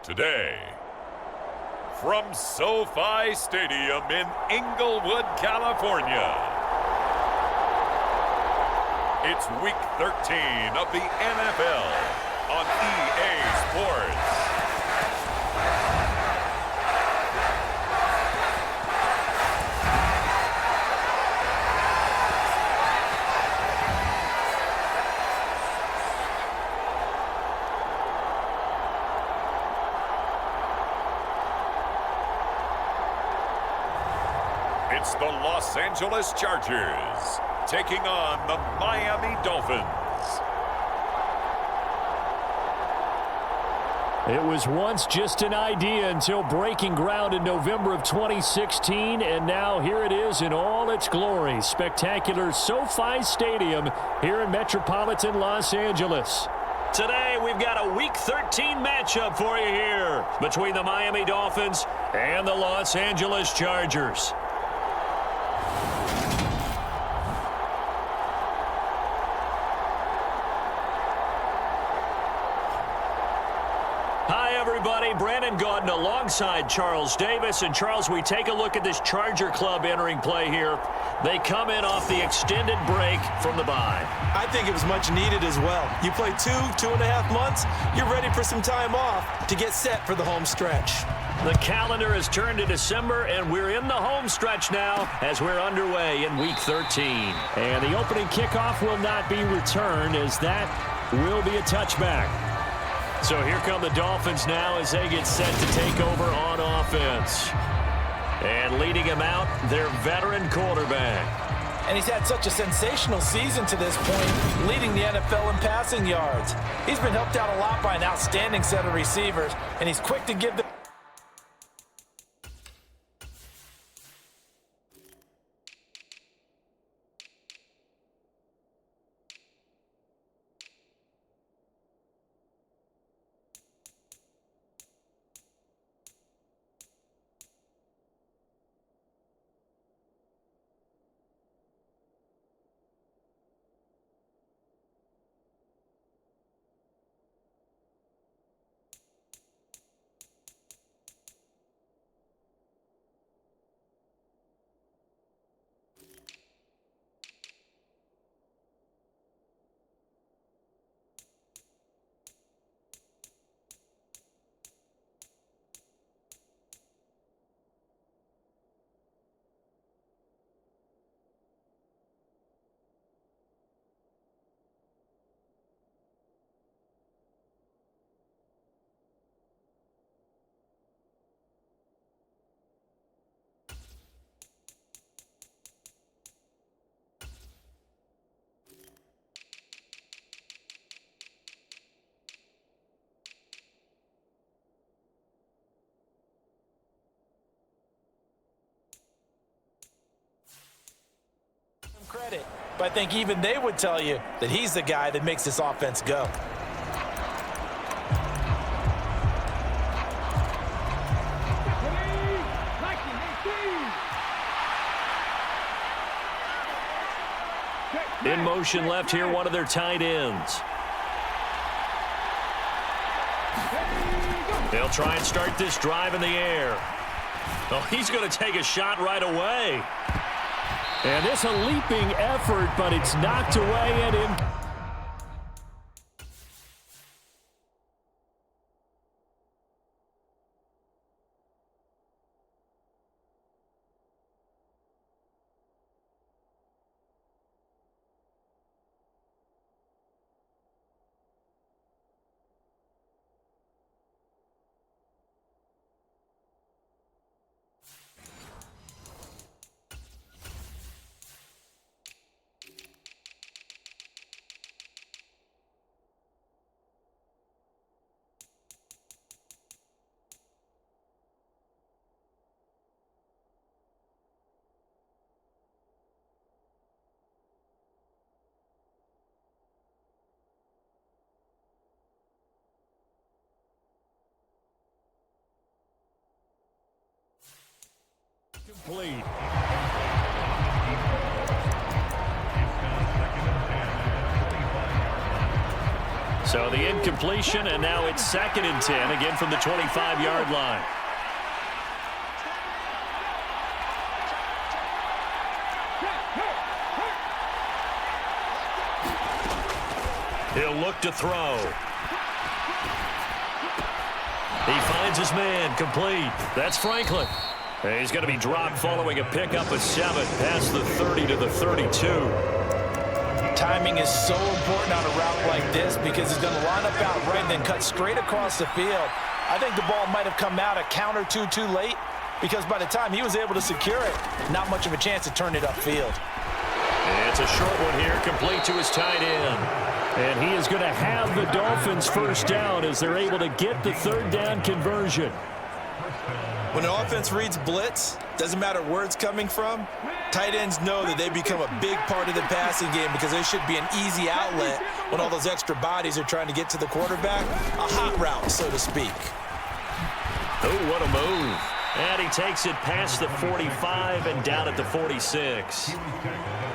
Today, from SoFi Stadium in Inglewood, California, it's Week 13 of the NFL on EA Sports. It's the Los Angeles Chargers taking on the Miami Dolphins. It was once just an idea until breaking ground in November of 2016, and now here it is in all its glory. Spectacular SoFi Stadium here in metropolitan Los Angeles. Today, we've got a Week 13 matchup for you here between the Miami Dolphins and the Los Angeles Chargers. Brandon Gaudin alongside Charles Davis. And Charles, we take a look at this Charger club entering play here. They come in off the extended break from the bye. I think it was much needed as well. You play 2.5 months, you're ready for some time off to get set for the home stretch. The calendar has turned to December, and we're in the home stretch now as we're underway in Week 13. And the opening kickoff will not be returned, as that will be a touchback. So here come the Dolphins now as they get set to take over on offense. And leading him out, their veteran quarterback. And he's had such a sensational season to this point, leading the NFL in passing yards. He's been helped out a lot by an outstanding set of receivers, and he's quick to give the credit, but I think even they would tell you that he's the guy that makes this offense go. In motion left here, one of their tight ends. They'll try and start this drive in the air. Oh, he's going to take a shot right away. And it's a leaping effort, but it's knocked away and in. Complete. So the incompletion, and now it's 2nd and 10, again from the 25-yard line. He'll look to throw. He finds his man, complete. That's Franklin. He's going to be dropped following a pickup of 7 past the 30 to the 32. Timing is so important on a route like this because he's going to line up out right and then cut straight across the field. I think the ball might have come out a count or two too late because by the time he was able to secure it, not much of a chance to turn it upfield. It's a short one here, complete to his tight end. And he is going to have the Dolphins first down as they're able to get the 3rd down conversion. When an offense reads blitz, doesn't matter where it's coming from, tight ends know that they become a big part of the passing game because they should be an easy outlet when all those extra bodies are trying to get to the quarterback. A hot route, so to speak. Oh, what a move. And he takes it past the 45 and down at the 46.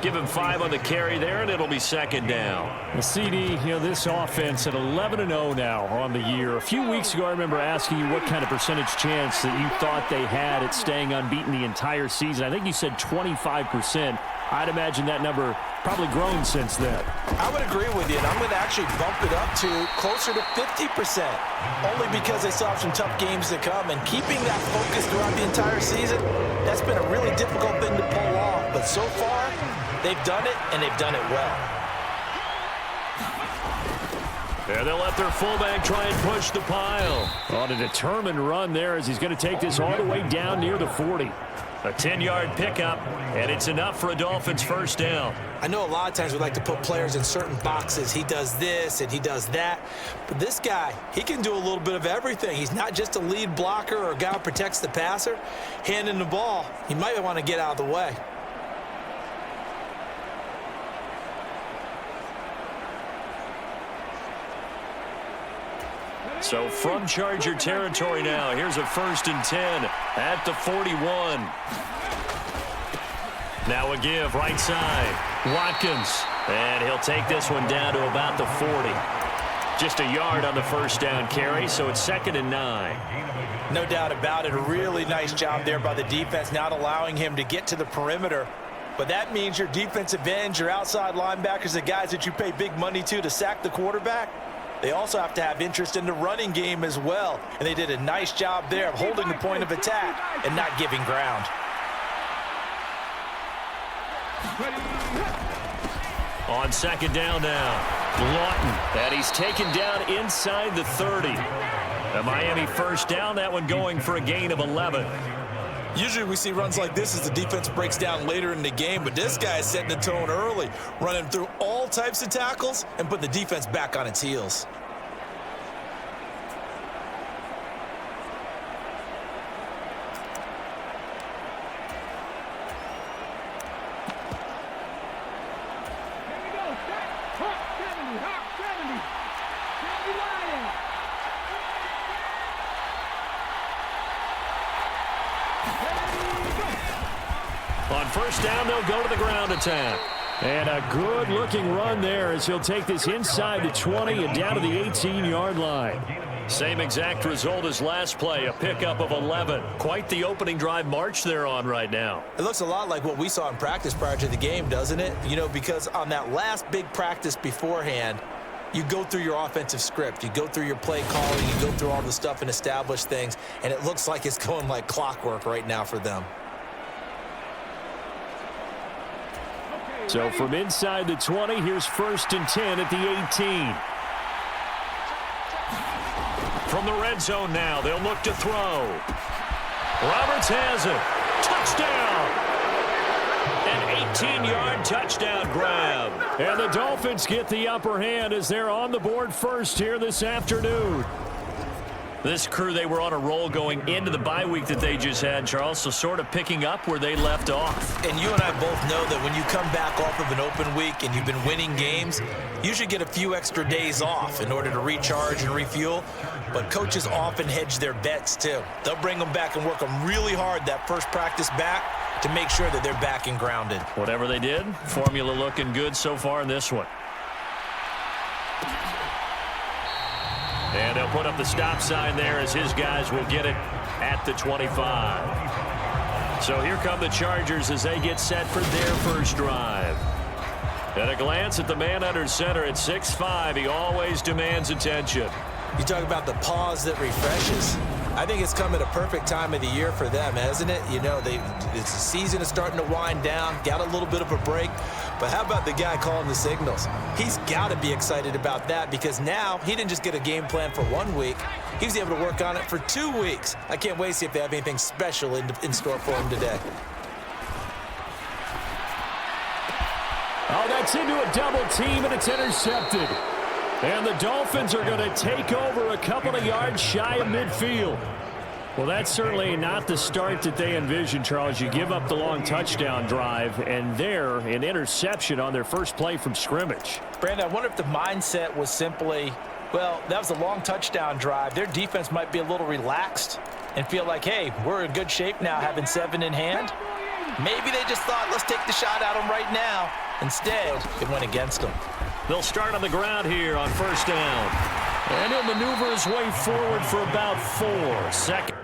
Give him 5 on the carry there, and it'll be 2nd down. The CD, this offense at 11-0 now on the year. A few weeks ago, I remember asking you what kind of percentage chance that you thought they had at staying unbeaten the entire season. I think you said 25%. I'd imagine that number probably grown since then. I would agree with you, and I'm going to actually bump it up to closer to 50%, only because they still have some tough games to come, and keeping that focus throughout the entire season, that's been a really difficult thing to pull off. But so far, they've done it, and they've done it well. And they'll let their fullback try and push the pile. On a determined run there as he's going to take this all the way down near the 40. A 10-yard pickup, and it's enough for a Dolphins first down. I know a lot of times we like to put players in certain boxes. He does this and he does that. But this guy, he can do a little bit of everything. He's not just a lead blocker or a guy who protects the passer. Handing the ball, he might want to get out of the way. So from Charger territory now, here's a 1st and 10 at the 41. Now a give right side. Watkins. And he'll take this one down to about the 40. Just a yard on the first down carry, so it's 2nd and 9. No doubt about it. A really nice job there by the defense, not allowing him to get to the perimeter. But that means your defensive ends, your outside linebackers, the guys that you pay big money to sack the quarterback, they also have to have interest in the running game as well. And they did a nice job there of holding the point of attack and not giving ground. On 2nd down now, Lawton. And he's taken down inside the 30. The Miami first down, that one going for a gain of 11. Usually we see runs like this as the defense breaks down later in the game, but this guy is setting the tone early, running through all types of tackles and putting the defense back on its heels. On first down, they'll go to the ground attack. And a good-looking run there as he'll take this inside the 20 and down to the 18-yard line. Same exact result as last play, a pickup of 11. Quite the opening drive march they're on right now. It looks a lot like what we saw in practice prior to the game, doesn't it? Because on that last big practice beforehand, you go through your offensive script, you go through your play calling, you go through all the stuff and establish things, and it looks like it's going like clockwork right now for them. So from inside the 20, here's 1st and 10 at the 18. From the red zone now, they'll look to throw. Roberts has it. Touchdown! An 18-yard touchdown grab. And the Dolphins get the upper hand as they're on the board first here this afternoon. This crew, they were on a roll going into the bye week that they just had, Charles, so sort of picking up where they left off. And you and I both know that when you come back off of an open week and you've been winning games, you should get a few extra days off in order to recharge and refuel. But coaches often hedge their bets, too. They'll bring them back and work them really hard that first practice back to make sure that they're back and grounded. Whatever they did, formula looking good so far in this one. And they'll put up the stop sign there as his guys will get it at the 25. So here come the Chargers as they get set for their first drive. At a glance at the man under center at 6'5", he always demands attention. You talk about the pause that refreshes. I think it's come at a perfect time of the year for them, hasn't it? You know, the season is starting to wind down, got a little bit of a break. But how about the guy calling the signals? He's got to be excited about that because now he didn't just get a game plan for 1 week. He was able to work on it for 2 weeks. I can't wait to see if they have anything special in store for him today. Oh, that's into a double team, and it's intercepted. And the Dolphins are going to take over a couple of yards shy of midfield. Well, that's certainly not the start that they envisioned, Charles. You give up the long touchdown drive, and there, an interception on their first play from scrimmage. Brandon, I wonder if the mindset was simply, well, that was a long touchdown drive. Their defense might be a little relaxed and feel like, hey, we're in good shape now having 7 in hand. Maybe they just thought, let's take the shot at them right now. Instead, it went against them. They'll start on the ground here on first down. And he'll maneuver his way forward for about 4 seconds.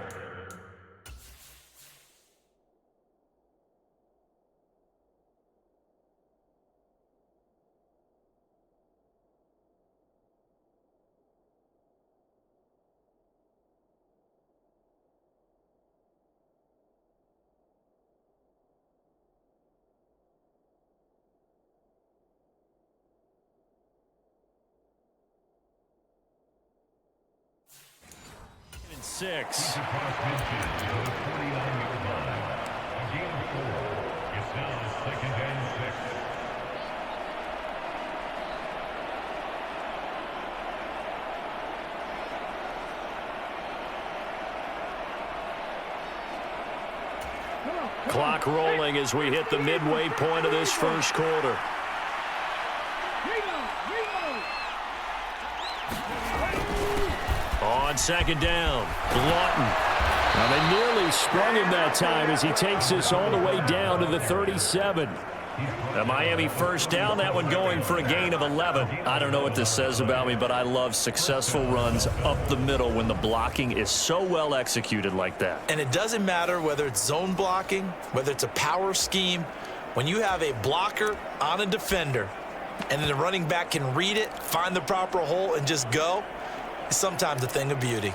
Six. Clock rolling as we hit the midway point of this first quarter. On second down, Lawton. Now they nearly sprung him that time as he takes this all the way down to the 37. The Miami first down, that one going for a gain of 11. I don't know what this says about me, but I love successful runs up the middle when the blocking is so well executed like that. And it doesn't matter whether it's zone blocking, whether it's a power scheme. When you have a blocker on a defender and then the running back can read it, find the proper hole, and just go, it's sometimes a thing of beauty.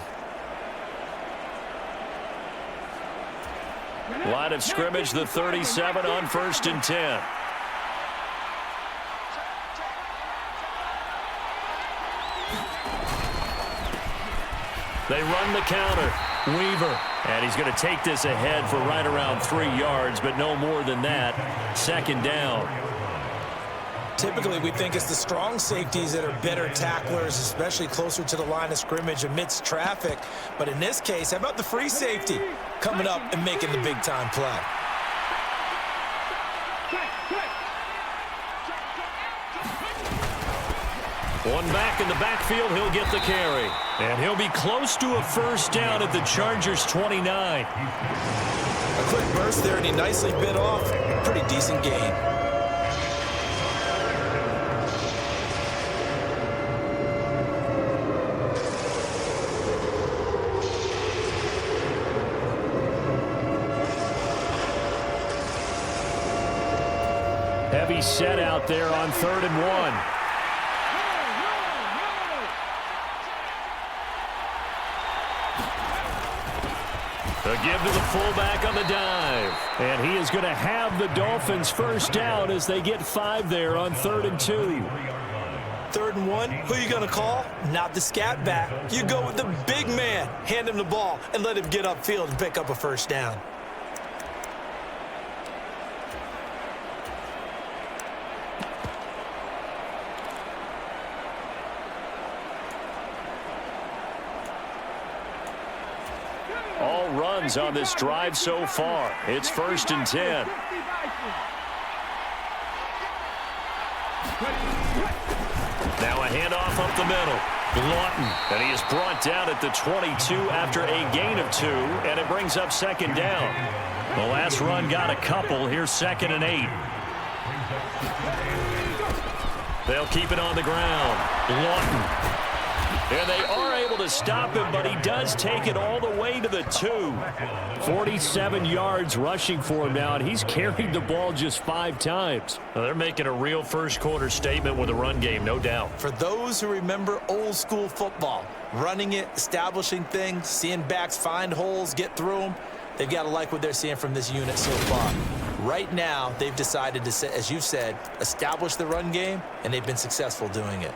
Line of scrimmage, the 37 on first and 10. They run the counter. Weaver. And he's going to take this ahead for right around 3 yards, but no more than that. Second down. Typically, we think it's the strong safeties that are better tacklers, especially closer to the line of scrimmage amidst traffic. But in this case, how about the free safety coming up and making the big-time play? One back in the backfield, he'll get the carry. And he'll be close to a first down at the Chargers' 29. A quick burst there, and he nicely bit off. Pretty decent gain. Heavy set out there on 3rd and 1. A give to the fullback on the dive. And he is going to have the Dolphins first down as they get 5 there on 3rd and 2. 3rd and 1, who are you going to call? Not the scat back. You go with the big man. Hand him the ball and let him get upfield and pick up a first down. All runs on this drive so far. It's 1st and 10. Now a handoff up the middle. Lawton, and he is brought down at the 22 after a gain of 2, and it brings up 2nd down. The last run got a couple. Here's 2nd and 8. They'll keep it on the ground. Lawton. And they are able to stop him, but he does take it all the way to the 2. 47 yards rushing for him now, and he's carried the ball just 5 times. Well, they're making a real first-quarter statement with a run game, no doubt. For those who remember old-school football, running it, establishing things, seeing backs find holes, get through them, they've got to like what they're seeing from this unit so far. Right now, they've decided to, as you've said, establish the run game, and they've been successful doing it.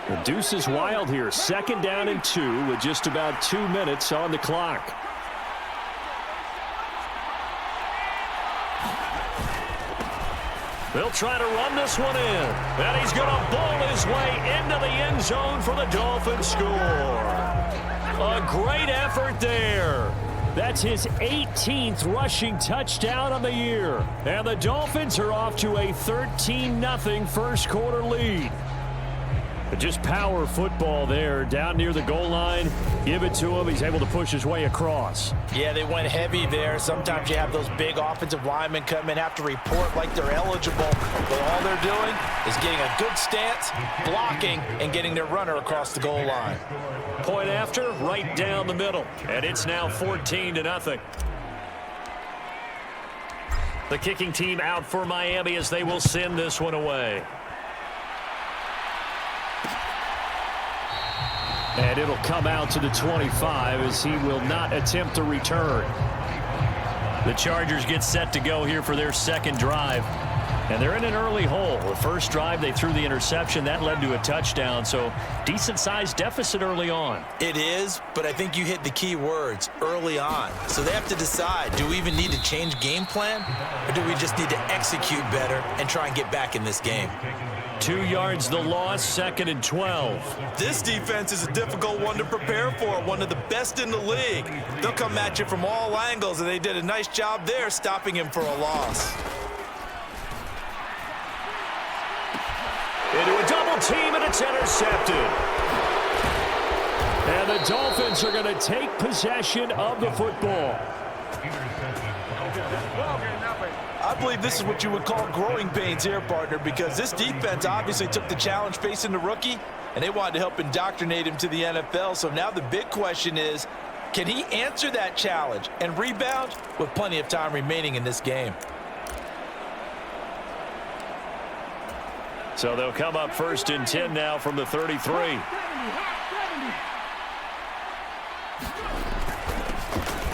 The deuce is wild here. 2nd down and 2 with just about 2 minutes on the clock. They'll try to run this one in. And he's going to ball his way into the end zone for the Dolphins score. A great effort there. That's his 18th rushing touchdown on the year. And the Dolphins are off to a 13-0 first-quarter lead. But just power football there down near the goal line. Give it to him. He's able to push his way across. Yeah, they went heavy there. Sometimes you have those big offensive linemen come in, have to report like they're eligible. But all they're doing is getting a good stance, blocking, and getting their runner across the goal line. Point after, right down the middle. And it's now 14-0. The kicking team out for Miami as they will send this one away. And it'll come out to the 25 as he will not attempt to return. The Chargers get set to go here for their second drive. And they're in an early hole. The first drive, they threw the interception. That led to a touchdown, so decent-sized deficit early on. It is, but I think you hit the key words, early on. So they have to decide, do we even need to change game plan, or do we just need to execute better and try and get back in this game? 2 yards the loss, 2nd and 12. This defense is a difficult one to prepare for, one of the best in the league. They'll come at you from all angles, and they did a nice job there stopping him for a loss. Into a double team, and it's intercepted. And the Dolphins are going to take possession of the football. I believe this is what you would call growing pains here, partner, because this defense obviously took the challenge facing the rookie, and they wanted to help indoctrinate him to the NFL. So now the big question is, can he answer that challenge and rebound with plenty of time remaining in this game? So they'll come up 1st and 10 now from the 33.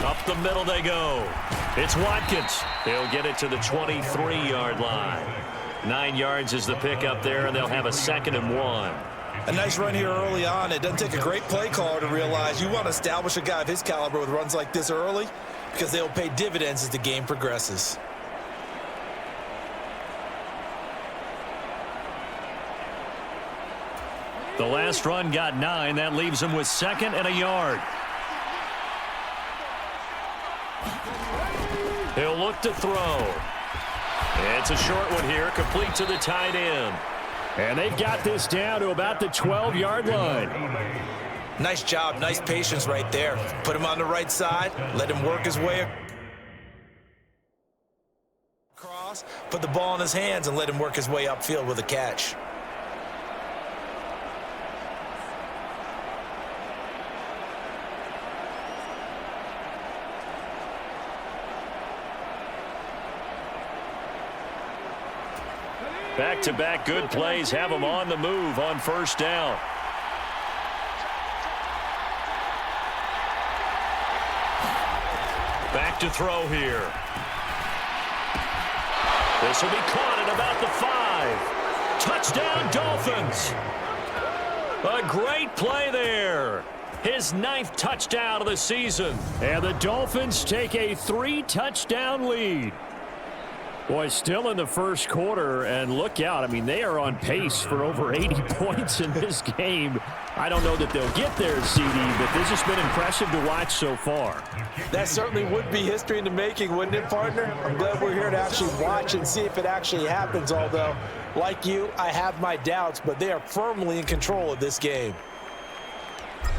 Up the middle they go. It's Watkins. He'll get it to the 23-yard line. 9 yards is the pickup there, and they'll have a 2nd and 1. A nice run here early on. It doesn't take a great play caller to realize you want to establish a guy of his caliber with runs like this early because they'll pay dividends as the game progresses. The last run got 9. That leaves him with 2nd and a yard. He'll look to throw. It's a short one here, complete to the tight end. And they've got this down to about the 12-yard line. Nice job, nice patience right there. Put him on the right side, let him work his way across, put the ball in his hands, and let him work his way upfield with a catch. Back-to-back good plays have him on the move on 1st down. Back to throw here. This will be caught at about the 5. Touchdown, Dolphins. A great play there. His 9th touchdown of the season. And the Dolphins take a 3-touchdown lead. Boy, still in the first quarter, and look out. I mean, they are on pace for over 80 points in this game. I don't know that they'll get there, CD, but this has been impressive to watch so far. That certainly would be history in the making, wouldn't it, partner? I'm glad we're here to actually watch and see if it actually happens, although, like you, I have my doubts, but they are firmly in control of this game.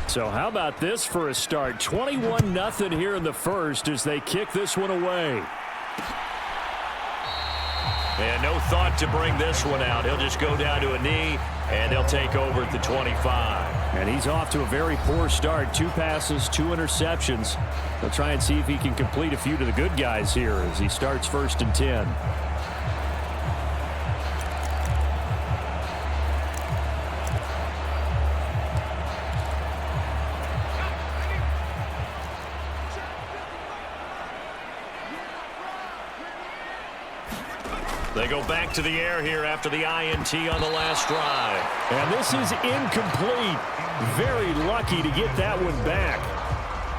So how about this for a start? 21-0 here in the first as they kick this one away. And no thought to bring this one out. He'll just go down to a knee, and they'll take over at the 25. And he's off to a very poor start. 2 passes, 2 interceptions. They'll try and see if he can complete a few to the good guys here as he starts 1st and 10. They go back to the air here after the INT on the last drive. And this is incomplete. Very lucky to get that one back.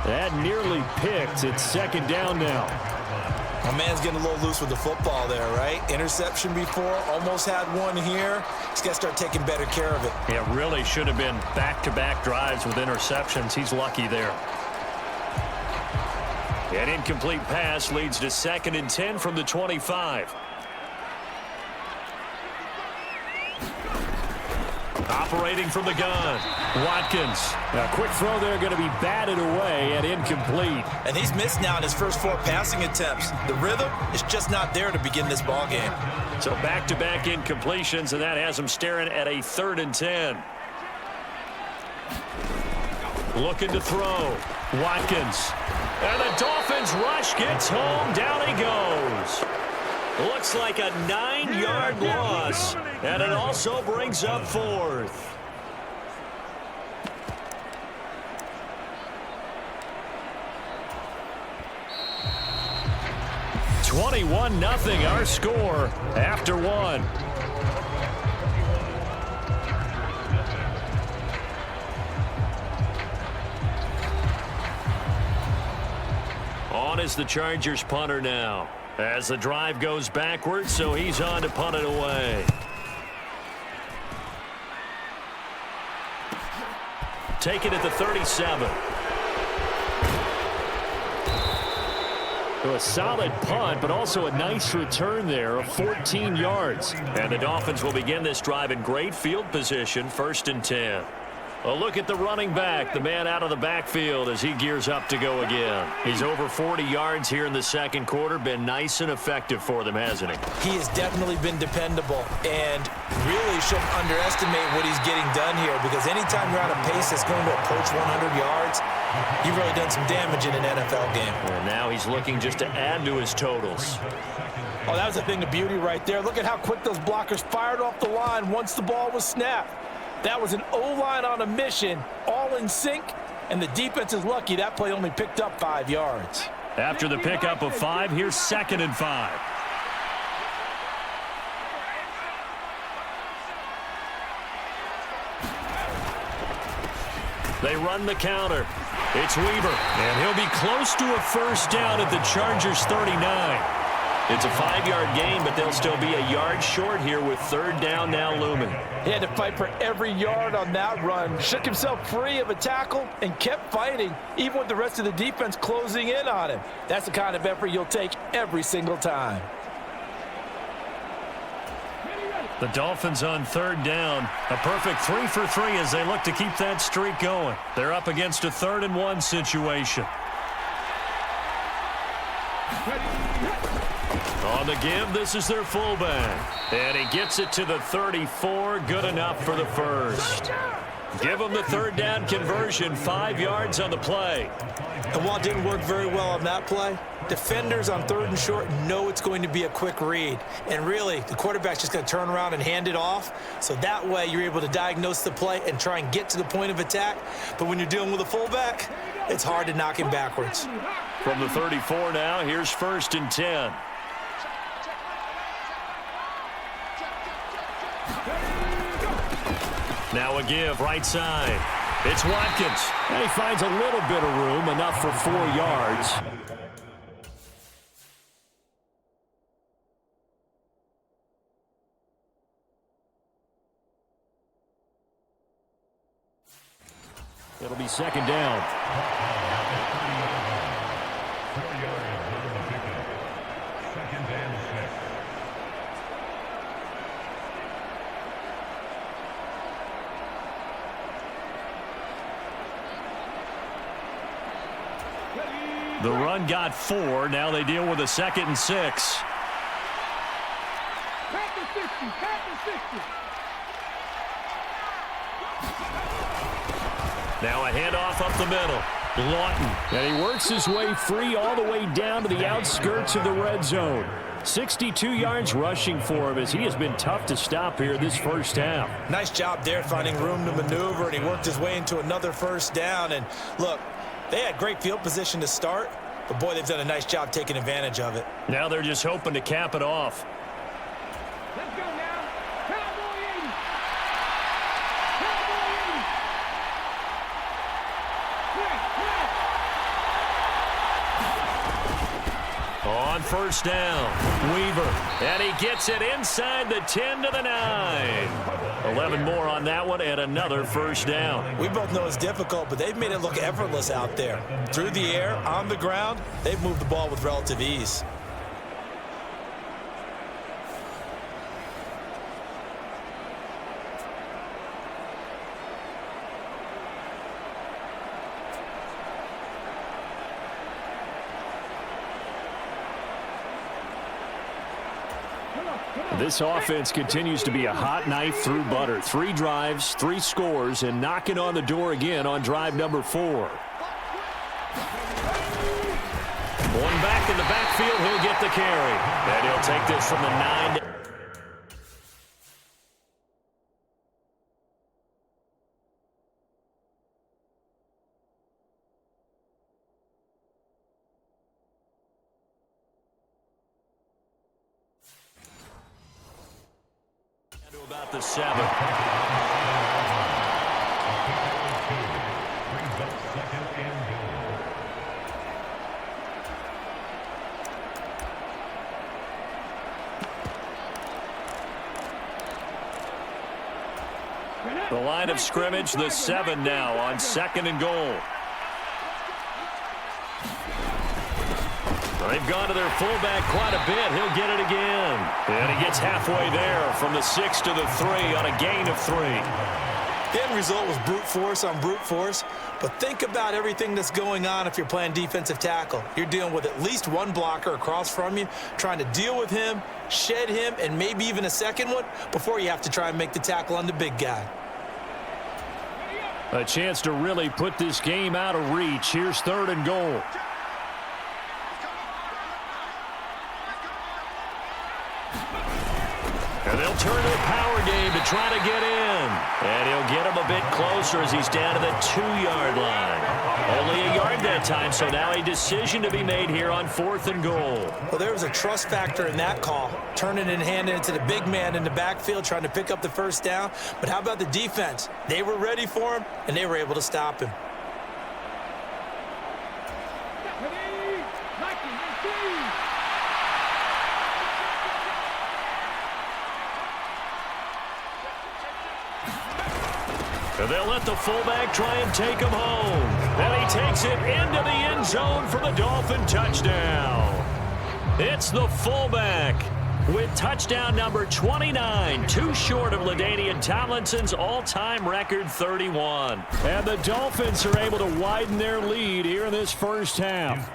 That nearly picked. It's 2nd down now. My man's getting a little loose with the football there, right? Interception before, almost had one here. He's got to start taking better care of it. It really should have been back-to-back drives with interceptions. He's lucky there. An incomplete pass leads to 2nd and 10 from the 25. Operating from the gun, Watkins. A quick throw there going to be batted away and incomplete. And he's missed now in his first 4 passing attempts. The rhythm is just not there to begin this ball game. So back-to-back incompletions, and that has him staring at a 3rd and 10. Looking to throw, Watkins. And the Dolphins rush, gets home, down he goes. Looks like a 9-yard loss, and it also brings up 4th. (21-0) our score after 1. On is the Chargers punter now. As the drive goes backwards, so he's on to punt it away. Take it at the 37. So a solid punt, but also a nice return there of 14 yards. And the Dolphins will begin this drive in great field position, 1st and 10. A look at the running back, the man out of the backfield as he gears up to go again. He's over 40 yards here in the 2nd quarter. Been nice and effective for them, hasn't he? He has definitely been dependable and really shouldn't underestimate what he's getting done here, because anytime you're on a pace that's going to approach 100 yards, you've really done some damage in an NFL game. And now he's looking just to add to his totals. Oh, that was a thing of beauty right there. Look at how quick those blockers fired off the line once the ball was snapped. That was an O-line on a mission, all in sync, and the defense is lucky that play only picked up 5 yards. After the pickup of 5, here's 2nd and 5. They run the counter. It's Weaver, and he'll be close to a 1st down at the Chargers' 39. It's a 5-yard gain, but they'll still be a yard short here with 3rd down now looming. He had to fight for every yard on that run. Shook himself free of a tackle and kept fighting, even with the rest of the defense closing in on him. That's the kind of effort you'll take every single time. The Dolphins on 3rd down. A perfect 3 for 3 as they look to keep that streak going. They're up against a 3rd and 1 situation. On the give, this is their fullback. And he gets it to the 34. Good enough for the 1st. Give them the 3rd down conversion. 5 yards on the play. And while it didn't work very well on that play, defenders on 3rd and short know it's going to be a quick read. And really, the quarterback's just going to turn around and hand it off. So that way, you're able to diagnose the play and try and get to the point of attack. But when you're dealing with a fullback, it's hard to knock him backwards. From the 34 now, here's 1st and 10. Now a give, right side. It's Watkins. And he finds a little bit of room, enough for 4 yards. It'll be 2nd down. The run got 4. Now they deal with a 2nd and 6. Now a handoff up the middle. Lawton. And he works his way free all the way down to the outskirts of the red zone. 62 yards rushing for him as he has been tough to stop here this first half. Nice job there finding room to maneuver, and he worked his way into another first down. And look, they had great field position to start, but boy, they've done a nice job taking advantage of it. Now they're just hoping to cap it off. Let's go now. Cowboy 80. Cowboy 80. On first down, Weaver, and he gets it inside the 10 to the 9. 11 more on that one and another first down. We both know it's difficult, but they've made it look effortless out there. Through the air, on the ground, they've moved the ball with relative ease. This offense continues to be a hot knife through butter. 3 drives, 3 scores, and knocking on the door again on drive number 4. One back in the backfield, he'll get the carry. And he'll take this from the 9. About the 7. The line of scrimmage, the 7 now on 2nd and goal. They've gone to their fullback quite a bit. He'll get it again. And he gets halfway there from the 6 to the 3 on a gain of 3. The end result was brute force on brute force, but think about everything that's going on if you're playing defensive tackle. You're dealing with at least one blocker across from you, trying to deal with him, shed him, and maybe even a second one before you have to try and make the tackle on the big guy. A chance to really put this game out of reach. Here's 3rd and goal. And they'll turn to a power game to try to get in. And he'll get him a bit closer as he's down to the 2-yard line. Only a yard that time, so now a decision to be made here on 4th and goal. Well, there was a trust factor in that call, turning and handing it to the big man in the backfield, trying to pick up the first down. But how about the defense? They were ready for him, and they were able to stop him. And they'll let the fullback try and take him home. And he takes it into the end zone for the Dolphin touchdown. It's the fullback with touchdown number 29, too short of LaDainian Tomlinson's all-time record 31. And the Dolphins are able to widen their lead here in this first half.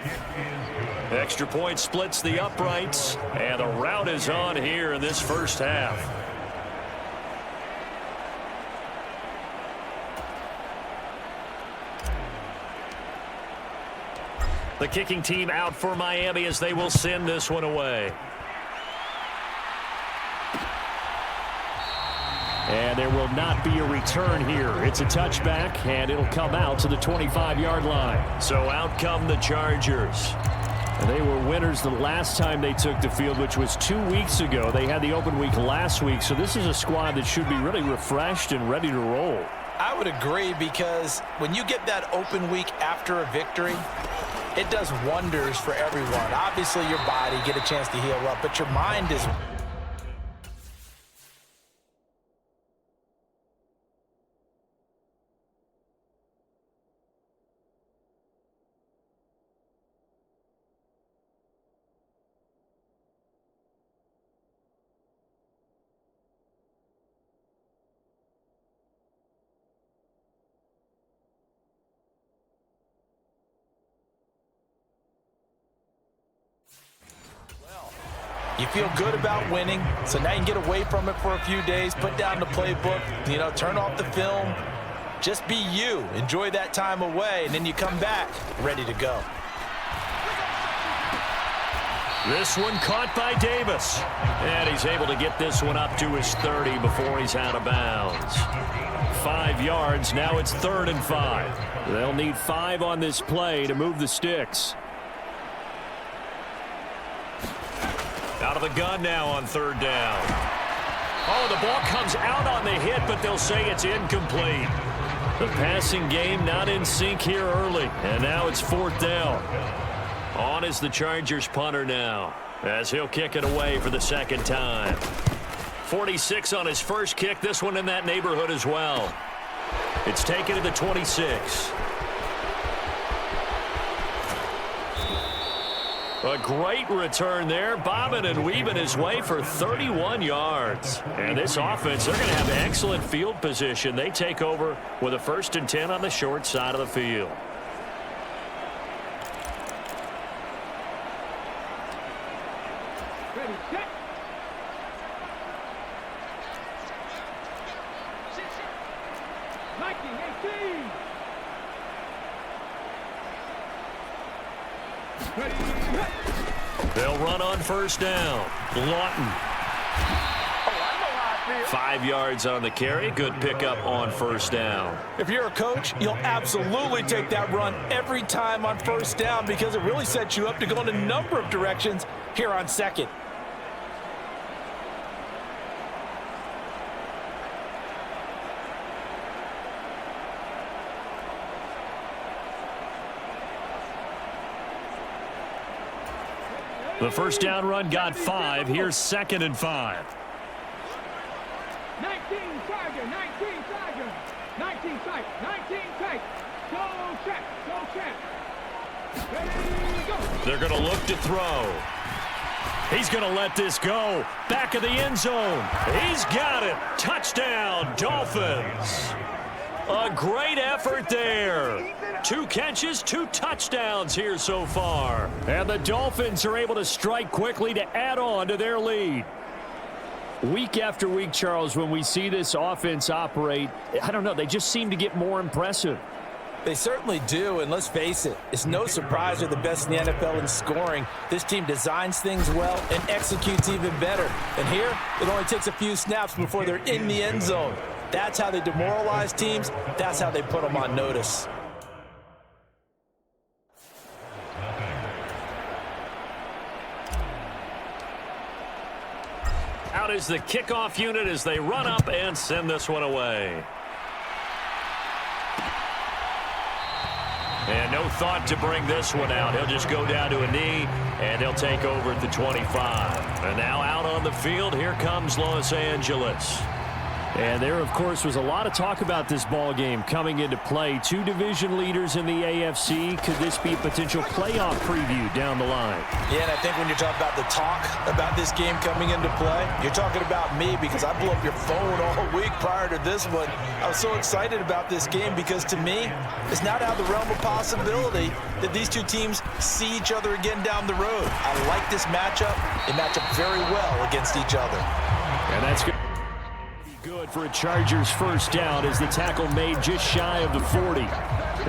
Extra point splits the uprights, and the route is on here in this first half. The kicking team out for Miami as they will send this one away. And there will not be a return here. It's a touchback, and it'll come out to the 25-yard line. So out come the Chargers. And they were winners the last time they took the field, which was 2 weeks ago. They had the open week last week, so this is a squad that should be really refreshed and ready to roll. I would agree, because when you get that open week after a victory, it does wonders for everyone. Obviously, your body get a chance to heal up, but your mind is... You feel good about winning, so now you can get away from it for a few days, put down the playbook, turn off the film. Just be you. Enjoy that time away, and then you come back ready to go. This one caught by Davis. And he's able to get this one up to his 30 before he's out of bounds. 5 yards. Now it's 3rd and 5. They'll need 5 on this play to move the sticks. Out of the gun now on 3rd down. Oh, the ball comes out on the hit, but they'll say it's incomplete. The passing game not in sync here early. And now it's 4th down. On is the Chargers punter now, as he'll kick it away for the 2nd time. 46 on his first kick, this one in that neighborhood as well. It's taken to the 26. A great return there, bobbing and weaving his way for 31 yards. And this offense, they're going to have excellent field position. They take over with a 1st and 10 on the short side of the field. Ready, set. They'll run on 1st down. Lawton. 5 yards on the carry. Good pickup on 1st down. If you're a coach, you'll absolutely take that run every time on 1st down because it really sets you up to go in a number of directions here on 2nd. The 1st down run got 5. Here's 2nd and 5. 19 Tiger, 19 Tiger, 19 tight, 19 tight. Go check, go check. Ready, go. They're going to look to throw. He's going to let this go. Back of the end zone. He's got it. Touchdown, Dolphins. A great effort there. 2 catches, 2 touchdowns here so far. And the Dolphins are able to strike quickly to add on to their lead. Week after week, Charles, when we see this offense operate, I don't know, they just seem to get more impressive. They certainly do, and let's face it, it's no surprise they're the best in the NFL in scoring. This team designs things well and executes even better. And here, it only takes a few snaps before they're in the end zone. That's how they demoralize teams. That's how they put them on notice. Out is the kickoff unit as they run up and send this one away. And no thought to bring this one out. He'll just go down to a knee, and they'll take over at the 25. And now out on the field, here comes Los Angeles. And there, of course, was a lot of talk about this ball game coming into play. 2 division leaders in the AFC. Could this be a potential playoff preview down the line? Yeah, and I think when you're talking about the talk about this game coming into play, you're talking about me because I blew up your phone all week prior to this one. I was so excited about this game because, to me, it's not out of the realm of possibility that these 2 teams see each other again down the road. I like this matchup. They match up very well against each other. And that's good. Good for a Chargers 1st down as the tackle made just shy of the 40.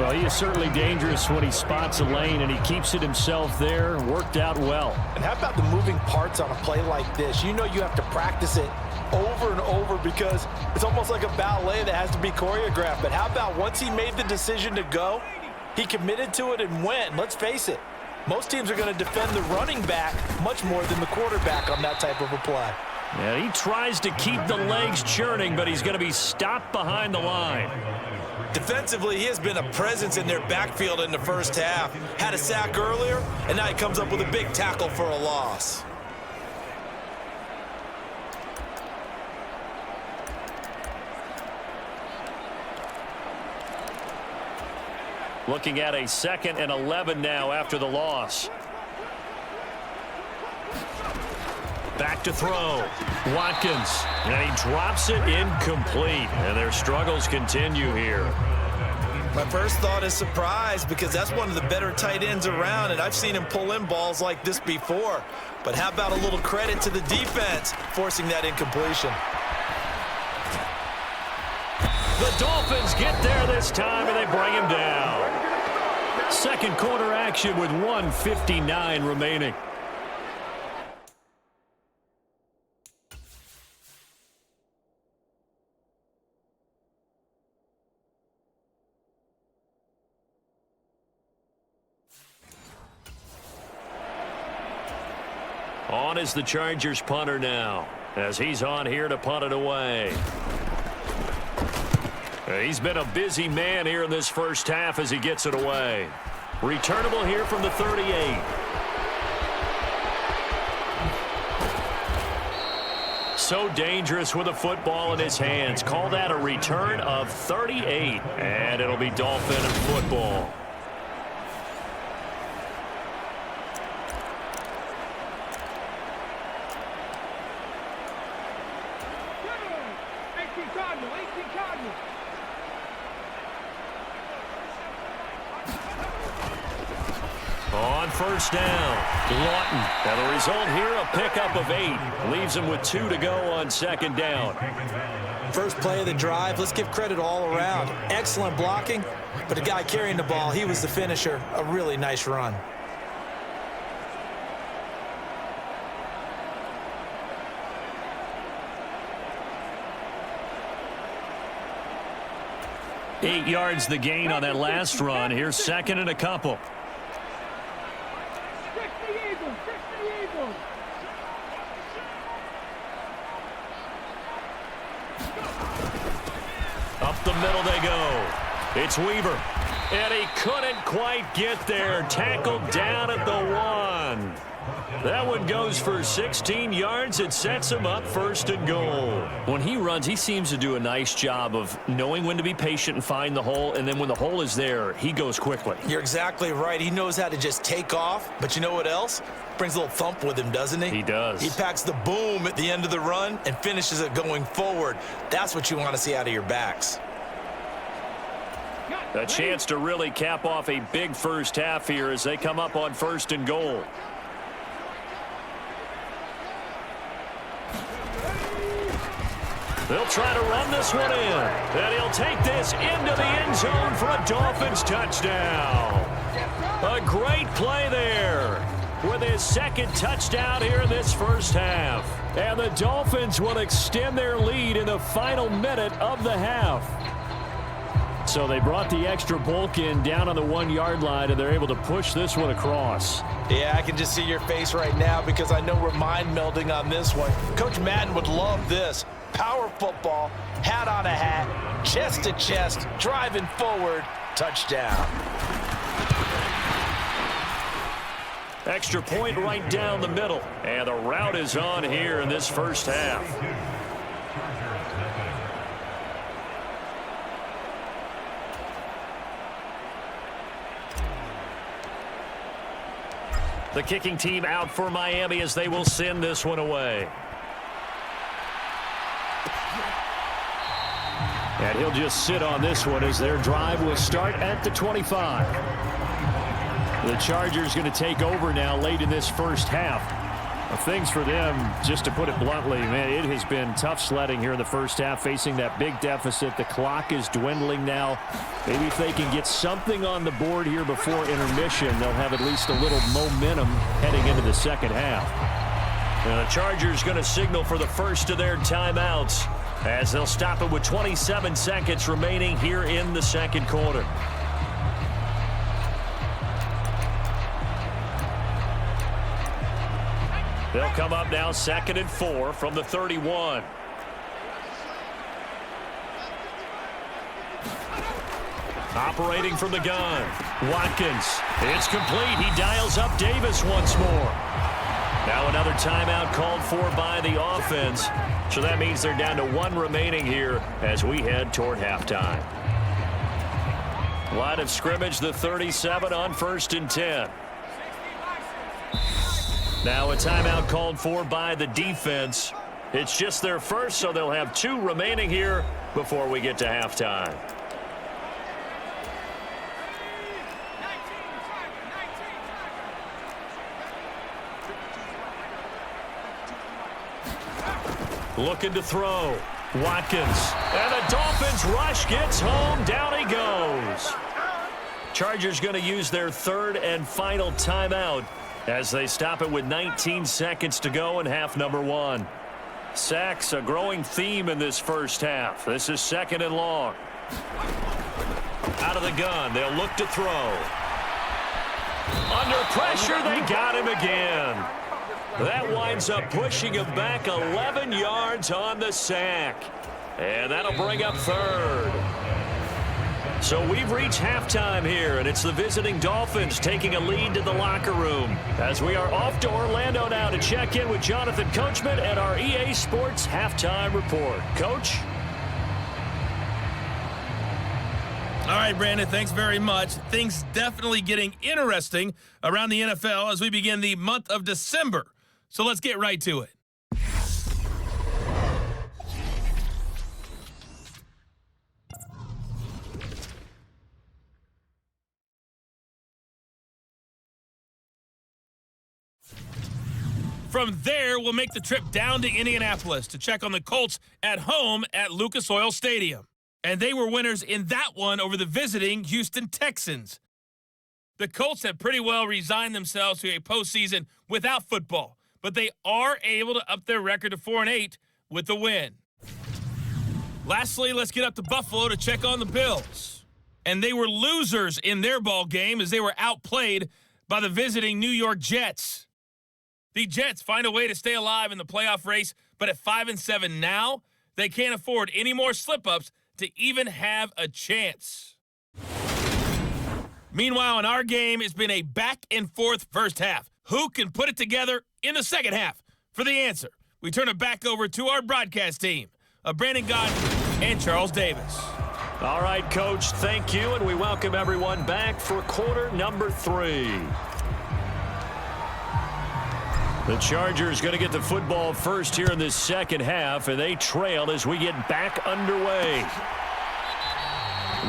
Well, he is certainly dangerous when he spots a lane, and he keeps it himself there. Worked out well. And how about the moving parts on a play like this? You know you have to practice it over and over because it's almost like a ballet that has to be choreographed. But how about once he made the decision to go, he committed to it and went. And let's face it, most teams are going to defend the running back much more than the quarterback on that type of a play. Yeah, he tries to keep the legs churning, but he's going to be stopped behind the line. Defensively, he has been a presence in their backfield in the 1st half. Had a sack earlier, and now he comes up with a big tackle for a loss. Looking at a 2nd and 11 now after the loss. Back to throw. Watkins. And he drops it incomplete. And their struggles continue here. My first thought is surprise because that's one of the better tight ends around, and I've seen him pull in balls like this before. But how about a little credit to the defense forcing that incompletion? The Dolphins get there this time, and they bring him down. Second quarter action with 1:59 remaining. On is the Chargers punter now, as he's on here to punt it away. He's been a busy man here in this first half as he gets it away. Returnable here from the 38. So dangerous with a football in his hands. Call that a return of 38. And it'll be Dolphin football. On first down, Lawton. Now the result here, a pickup of 8. Leaves him with 2 to go on second down. First play of the drive, let's give credit all around. Excellent blocking, but the guy carrying the ball, he was the finisher. A really nice run. Eight yards the gain on that last run. Here's second and a couple. Up the middle they go. It's Weaver. And he couldn't quite get there. Tackled down at the 1. That one goes for 16 yards. It sets him up first and goal. When he runs, he seems to do a nice job of knowing when to be patient and find the hole. And then when the hole is there, he goes quickly. You're exactly right. He knows how to just take off. But you know what else? Brings a little thump with him, doesn't he? He does. He packs the boom at the end of the run and finishes it going forward. That's what you want to see out of your backs. A chance to really cap off a big first half here as they come up on first and goal. They'll try to run this one in. And he'll take this into the end zone for a Dolphins touchdown. A great play there with his second touchdown here in this first half. And the Dolphins will extend their lead in the final minute of the half. So they brought the extra bulk in down on the 1-yard line, and they're able to push this one across. Yeah, I can just see your face right now because I know we're mind melding on this one. Coach Madden would love this. Power football, hat on a hat, chest to chest, driving forward, touchdown. Extra point right down the middle. And the route is on here in this first half. The kicking team out for Miami as they will send this one away. And he'll just sit on this one as their drive will start at the 25. The Chargers going to take over now late in this first half. Things for them, just to put it bluntly, man, it has been tough sledding here in the first half, facing that big deficit. The clock is dwindling now. Maybe if they can get something on the board here before intermission, they'll have at least a little momentum heading into the second half. And the Chargers going to signal for the first of their timeouts as they'll stop it with 27 seconds remaining here in the second quarter. They'll come up now 2nd and 4 from the 31. Operating from the gun. Watkins. It's complete. He dials up Davis once more. Now another timeout called for by the offense. So that means they're down to 1 remaining here as we head toward halftime. Line of scrimmage, the 37 on 1st and 10. Now a timeout called for by the defense. It's just their first, so they'll have 2 remaining here before we get to halftime. Looking to throw. Watkins. And the Dolphins rush gets home. Down he goes. Chargers going to use their third and final timeout as they stop it with 19 seconds to go in half number one. Sacks, a growing theme in this first half. This is second and long. Out of the gun, they'll look to throw. Under pressure, they got him again. That winds up pushing him back 11 yards on the sack. And that'll bring up third. So we've reached halftime here, and it's the visiting Dolphins taking a lead to the locker room as we are off to Orlando now to check in with Jonathan Coachman and our EA Sports Halftime Report. Coach? All right, Brandon, thanks very much. Things definitely getting interesting around the NFL as we begin the month of December. So let's get right to it. From there, we'll make the trip down to Indianapolis to check on the Colts at home at Lucas Oil Stadium. And they were winners in that one over the visiting Houston Texans. The Colts have pretty well resigned themselves to a postseason without football, but they are able to up their record to 4-8 with the win. Lastly, let's get up to Buffalo to check on the Bills. And they were losers in their ball game as they were outplayed by the visiting New York Jets. The Jets find a way to stay alive in the playoff race, but at 5-7 now, they can't afford any more slip-ups to even have a chance. Meanwhile, in our game, it's been a back-and-forth first half. Who can put it together in the second half? For the answer, we turn it back over to our broadcast team of Brandon Gott and Charles Davis. All right, Coach, thank you, and we welcome everyone back for quarter number 3. The Chargers going to get the football first here in this second half, and they trail as we get back underway.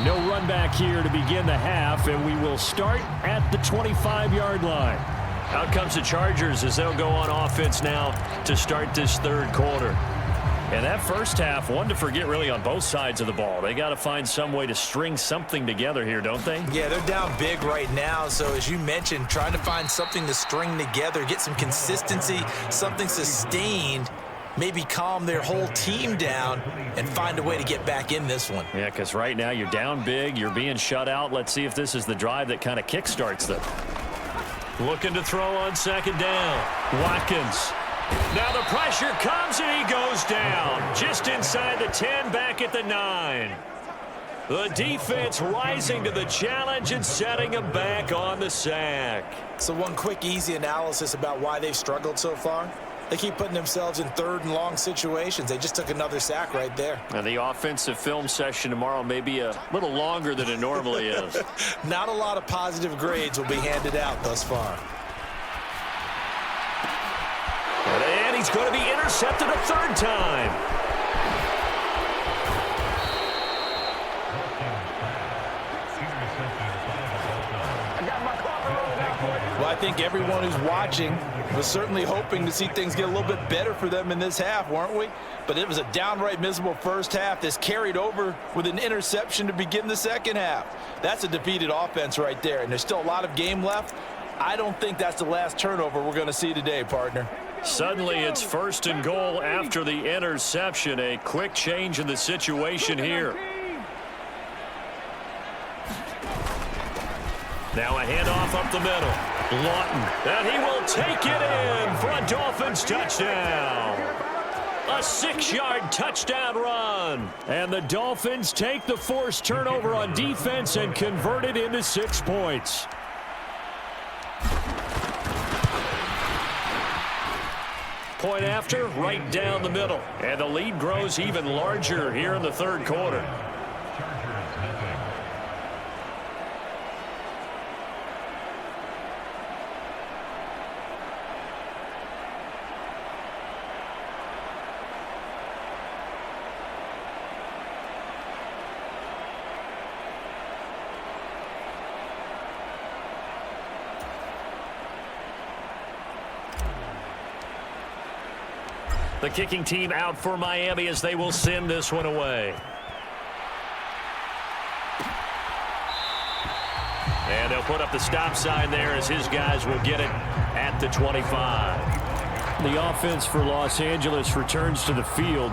No run back here to begin the half, and we will start at the 25-yard line. Out comes the Chargers as they'll go on offense now to start this third quarter. And that first half, one to forget really on both sides of the ball. They got to find some way to string something together here, don't they? Yeah, they're down big right now. So as you mentioned, trying to find something to string together, get some consistency, something sustained, maybe calm their whole team down and find a way to get back in this one. Yeah, because right now you're down big, you're being shut out. Let's see if this is the drive that kind of kickstarts them. Looking to throw on second down. Watkins. Now the pressure comes and he goes down. Just inside the 10, back at the 9. The defense rising to the challenge and setting him back on the sack. So one quick, easy analysis about why they've struggled so far. They keep putting themselves in third and long situations. They just took another sack right there. Now the offensive film session tomorrow may be a little longer than it normally is. Not a lot of positive grades will be handed out thus far. And he's going to be intercepted a third time. Well, I think everyone who's watching was certainly hoping to see things get a little bit better for them in this half, weren't we? But it was a downright miserable first half. This carried over with an interception to begin the second half. That's a defeated offense right there, and there's still a lot of game left. I don't think that's the last turnover we're going to see today, partner. Suddenly it's first and goal after the interception. A quick change in the situation here. Now a handoff up the middle. Lawton, and he will take it in for a Dolphins touchdown. A 6-yard touchdown run. And the Dolphins take the forced turnover on defense and convert it into 6 points. Point after, right down the middle. And the lead grows even larger here in the third quarter. The kicking team out for Miami as they will send this one away. And they'll put up the stop sign there as his guys will get it at the 25. The offense for Los Angeles returns to the field.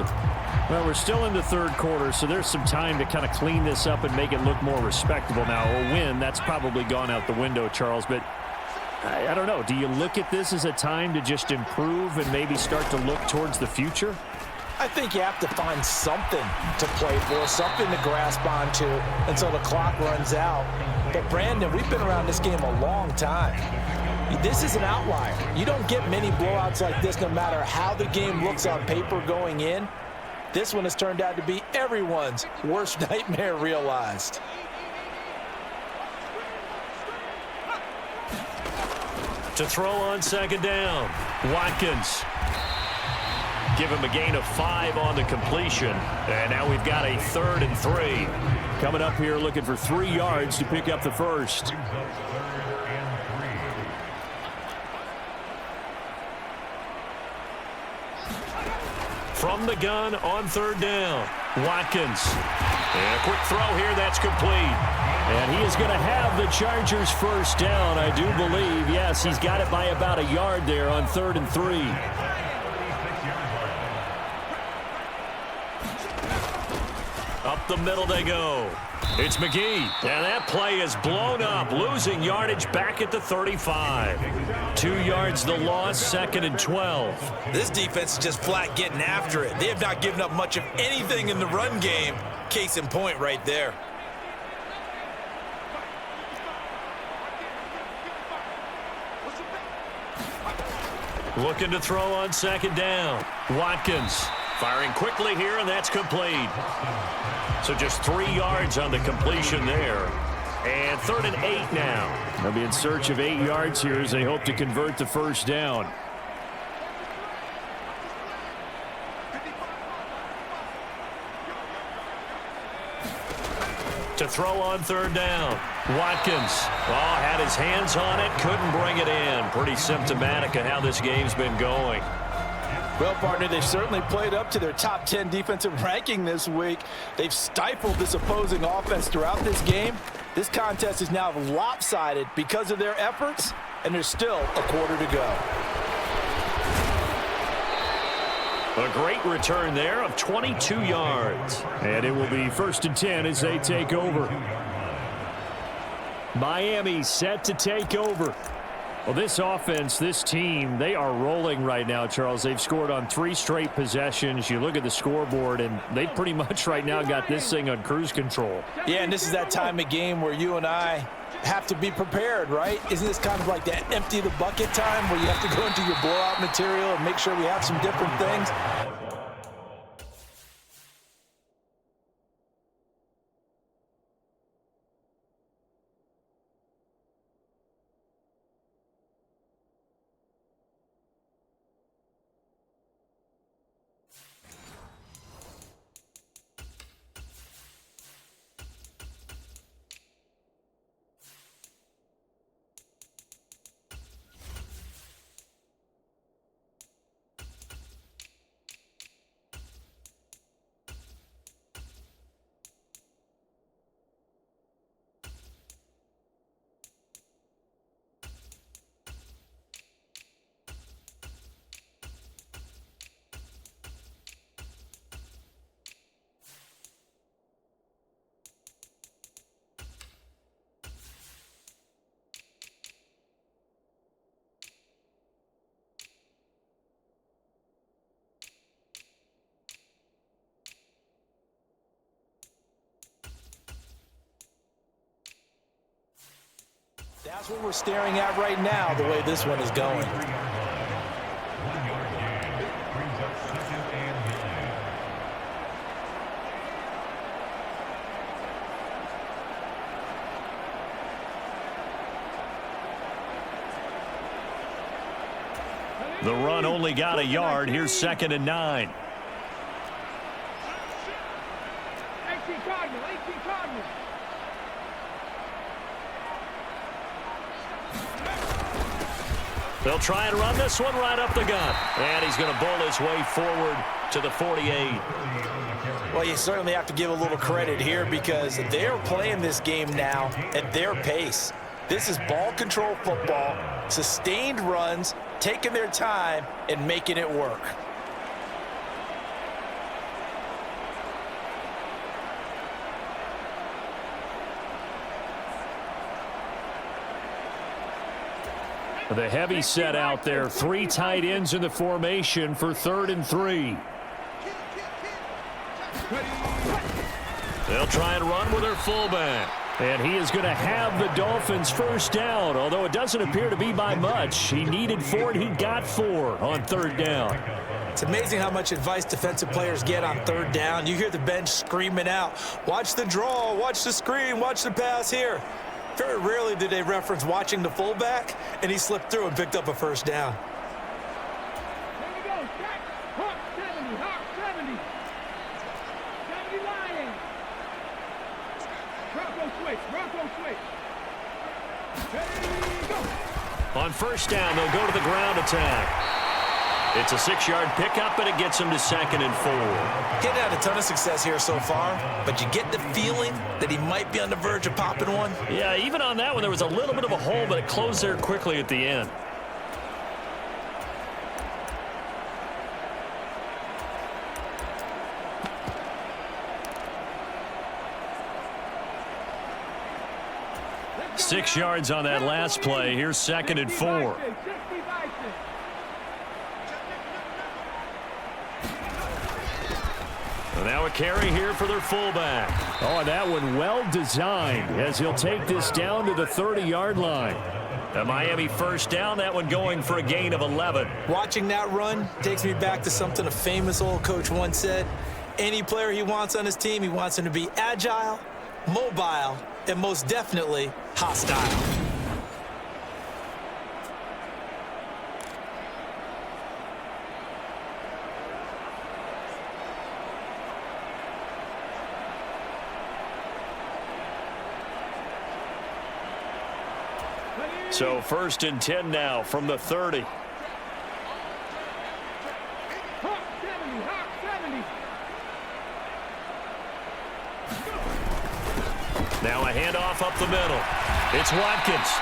Well, we're still in the third quarter, so there's some time to kind of clean this up and make it look more respectable now. A win, that's probably gone out the window, Charles, but I don't know. Do you look at this as a time to just improve and maybe start to look towards the future? I think you have to find something to play for, something to grasp onto until the clock runs out. But, Brandon, we've been around this game a long time. This is an outlier. You don't get many blowouts like this no matter how the game looks on paper going in. This one has turned out to be everyone's worst nightmare realized. To throw on second down, Watkins. Give him a gain of 5 on the completion. And now we've got a 3rd and 3. Coming up here looking for 3 yards to pick up the first. From the gun on 3rd down, Watkins. And a quick throw here, that's complete. And he is going to have the Chargers first down, I do believe. Yes, he's got it by about a yard there on 3rd and 3. Up the middle they go. It's McGee. And that play is blown up, losing yardage back at the 35. 2 yards the loss, 2nd and 12. This defense is just flat getting after it. They have not given up much of anything in the run game. Case in point right there. Looking to throw on 2nd down. Watkins firing quickly here, and that's complete. So just 3 yards on the completion there. And 3rd and 8 now. They'll be in search of 8 yards here as they hope to convert the first down. To throw on 3rd down. Watkins. Oh, had his hands on it, couldn't bring it in. Pretty symptomatic of how this game's been going. Well, partner, they've certainly played up to their top 10 defensive ranking this week. They've stifled this opposing offense throughout this game. This contest is now lopsided because of their efforts, and there's still a quarter to go. A great return there of 22 yards. And it will be 1st and 10 as they take over. Miami set to take over. Well, this offense, this team, they are rolling right now, Charles. They've scored on 3 straight possessions. You look at the scoreboard, and they pretty much right now got this thing on cruise control. Yeah, and this is that time of game where you and I have to be prepared, right? Isn't this kind of like that empty the bucket time where you have to go into your blowout material and make sure we have some different things? That's what we're staring at right now, the way this one is going. The run only got a yard. Here's 2nd and 9. 18 Cardinal, 18 Cardinal. They'll try and run this one right up the gut. And he's going to bowl his way forward to the 48. Well, you certainly have to give a little credit here because they're playing this game now at their pace. This is ball control football, sustained runs, taking their time and making it work. The heavy set out there. 3 tight ends in the formation for 3rd and 3. They'll try and run with their fullback. And he is going to have the Dolphins first down, although it doesn't appear to be by much. He needed 4 and he got 4 on 3rd down. It's amazing how much advice defensive players get on 3rd down. You hear the bench screaming out, watch the draw, watch the screen, watch the pass here. Very rarely do they reference watching the fullback, and he slipped through and picked up a first down. There we go. Jack. Hawk 70. Hawk 70. 70 Lions. Bronco switch. Bronco switch. Ready, go. On first down, they'll go to the ground attack. It's a 6-yard pickup, and it gets him to 2nd and 4. Getting had a ton of success here so far, but you get the feeling that he might be on the verge of popping one. Yeah, even on that one, there was a little bit of a hole, but it closed there quickly at the end. Let's go 6 now. yards on that last play. Here's 2nd and 4. 60 Bison. So now a carry here for their fullback. Oh, and that one well designed as he'll take this down to the 30-yard line. The Miami first down, that one going for a gain of 11. Watching that run takes me back to something a famous old coach once said. Any player he wants on his team, he wants him to be agile, mobile, and most definitely hostile. So 1st and 10 now from the 30. Hawk 70. Hawk 70. Now a handoff up the middle. It's Watkins.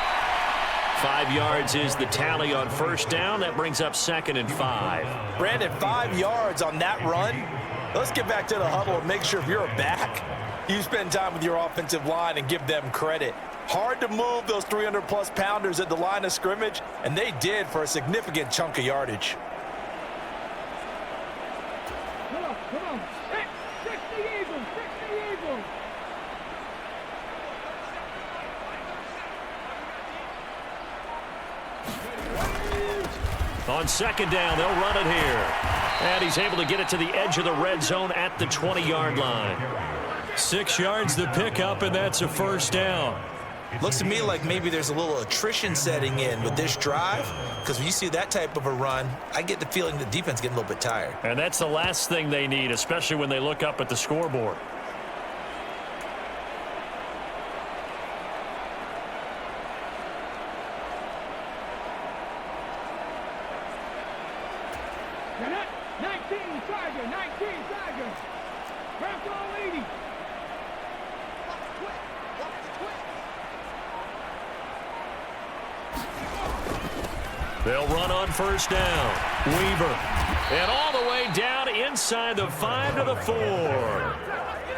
5 yards is the tally on first down. That brings up 2nd and 5. Brandon, 5 yards on that run. Let's get back to the huddle and make sure if you're a back, you spend time with your offensive line and give them credit. Hard to move those 300-plus pounders at the line of scrimmage, and they did for a significant chunk of yardage. Come on, come on. Hey, 60 Eagles, 60 Eagles. On 2nd down, they'll run it here. And he's able to get it to the edge of the red zone at the 20-yard line. 6 yards the pickup, and that's a first down. Looks to me like maybe there's a little attrition setting in with this drive, because when you see that type of a run, I get the feeling the defense getting a little bit tired. And that's the last thing they need, especially when they look up at the scoreboard. Now that 19 Tiger, 19 Tiger. Bronco 80. They'll run on first down. Weaver. And all the way down inside the 5 to the 4.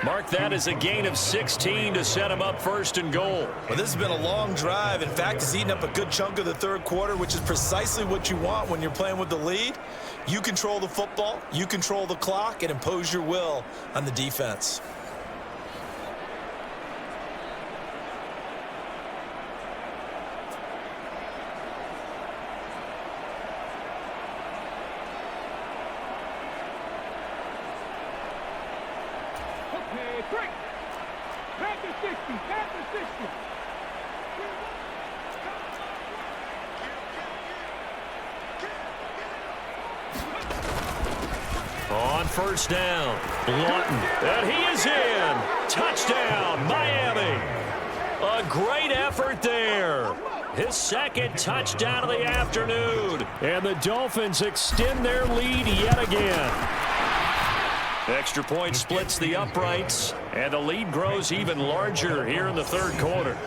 Mark that as a gain of 16 to set him up 1st and goal. Well, this has been a long drive. In fact, it's eaten up a good chunk of the 3rd quarter, which is precisely what you want when you're playing with the lead. You control the football, you control the clock, and impose your will on the defense. Okay, break. Back to 60, back to 60. On first down, Lawton. And he is in. Touchdown, Miami. A great effort there. his second touchdown of the afternoon. And the Dolphins extend their lead yet again. Extra point splits the uprights, and the lead grows even larger here in the third quarter.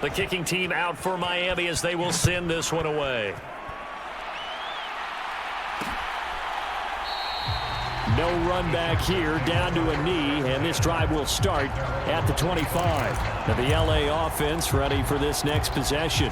The kicking team out for Miami as they will send this one away. No run back here, down to a knee, and this drive will start at the 25. Now the LA offense ready for this next possession.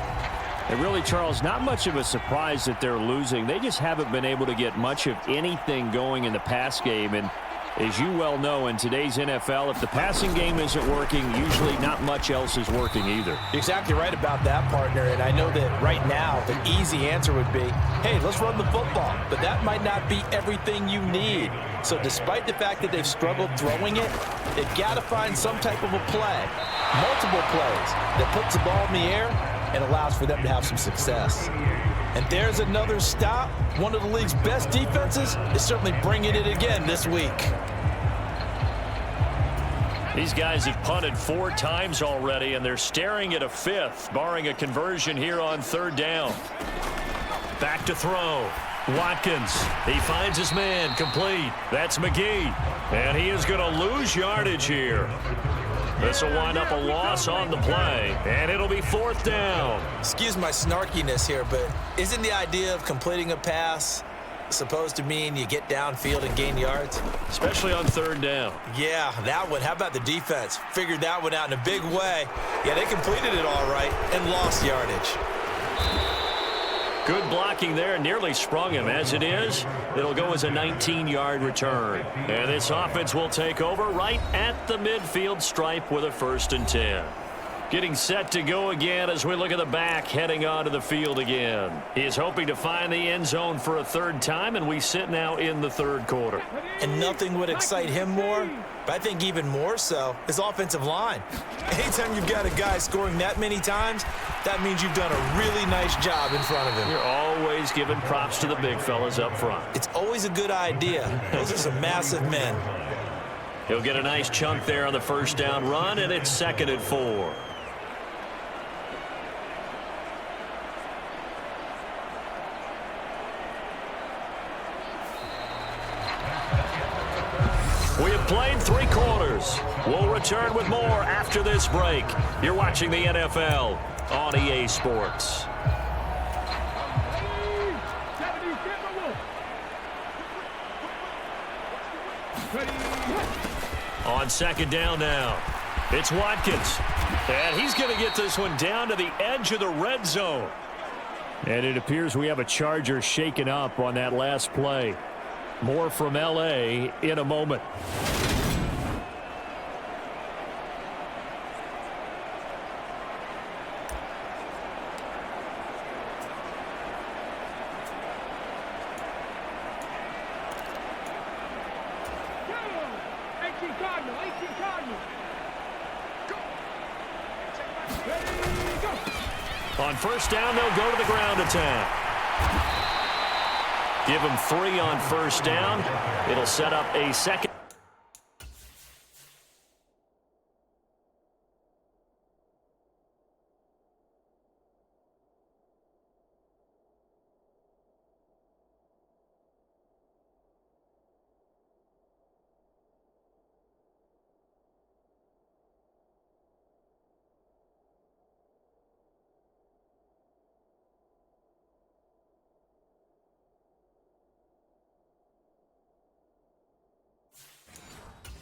And really, Charles, not much of a surprise that they're losing. They just haven't been able to get much of anything going in the pass game. And as you well know, in today's NFL, if the passing game isn't working, usually not much else is working either. You're exactly right about that, partner. And I know that right now the easy answer would be, hey, let's run the football. But that might not be everything you need. So despite the fact that they've struggled throwing it, they've got to find some type of a play, multiple plays, that puts the ball in the air and allows for them to have some success. And there's another stop. One of the league's best defenses is certainly bringing it again this week. These guys have punted 4 times already, and they're staring at a 5th, barring a conversion here on 3rd down. Back to throw. Watkins, he finds his man, complete. That's McGee, and he is going to lose yardage here. This will wind up a loss on the play, and it'll be 4th down. Excuse my snarkiness here, but isn't the idea of completing a pass supposed to mean you get downfield and gain yards? Especially on 3rd down. Yeah, that one. How about the defense? Figured that one out in a big way. Yeah, they completed it all right and lost yardage. Good blocking there, nearly sprung him. As it is, it'll go as a 19-yard return. And this offense will take over right at the midfield stripe with a 1st and 10. Getting set to go again as we look at the back heading onto the field again. He is hoping to find the end zone for a 3rd time, and we sit now in the 3rd quarter. And nothing would excite him more, but I think even more so, his offensive line. Anytime you've got a guy scoring that many times, that means you've done a really nice job in front of him. You're always giving props to the big fellas up front. It's always a good idea. Those are some massive men. He'll get a nice chunk there on the 1st down run, and it's 2nd and 4. We have played 3 quarters. We'll return with more after this break. You're watching the NFL on EA Sports. On 2nd down now, it's Watkins. And he's going to get this one down to the edge of the red zone. And it appears we have a Charger shaken up on that last play. More from LA in a moment. On 1st down, they'll go to the ground attack. Give him 3 on 1st down. It'll set up a 2nd.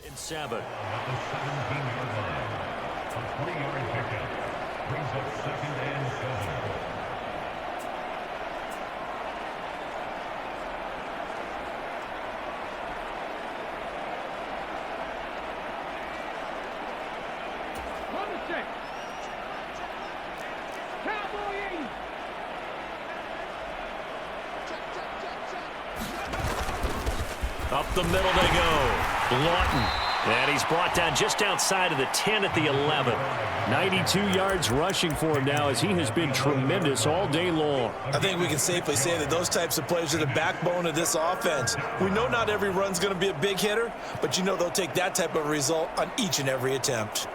In 7. At the 17-yard line, a 3-yard pickup brings up 2nd and 7. On the check. Cowboy 80. Up the middle they go. Lawton And he's brought down just outside of the 10 at the 11. 92 yards rushing for him now as he has been tremendous all day long. I think we can safely say that those types of players are the backbone of this offense. We know not every run's going to be a big hitter, but you know they'll take that type of result on each and every attempt.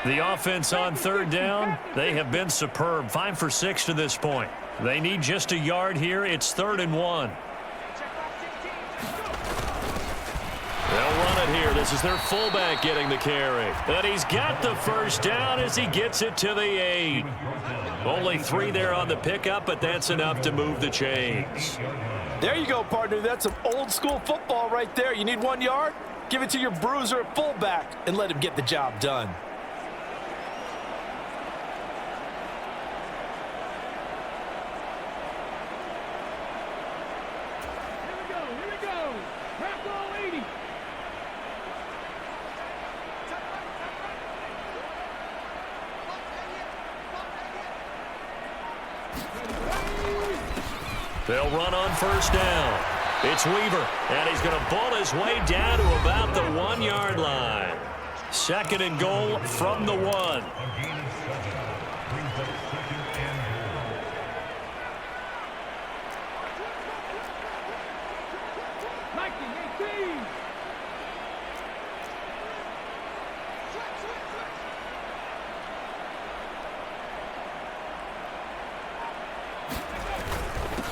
The offense on third down, they have been superb. 5 for 6 to this point. They need just a yard here. It's 3rd and 1. They'll run it here. This is their fullback getting the carry. And he's got the first down as he gets it to the 8. Only 3 there on the pickup, but that's enough to move the chains. There you go, partner. That's some old school football right there. You need 1 yard? Give it to your bruiser at fullback and let him get the job done. They'll run on first down. It's Weaver, and he's going to ball his way down to about the 1 yard line. 2nd and goal from the 1.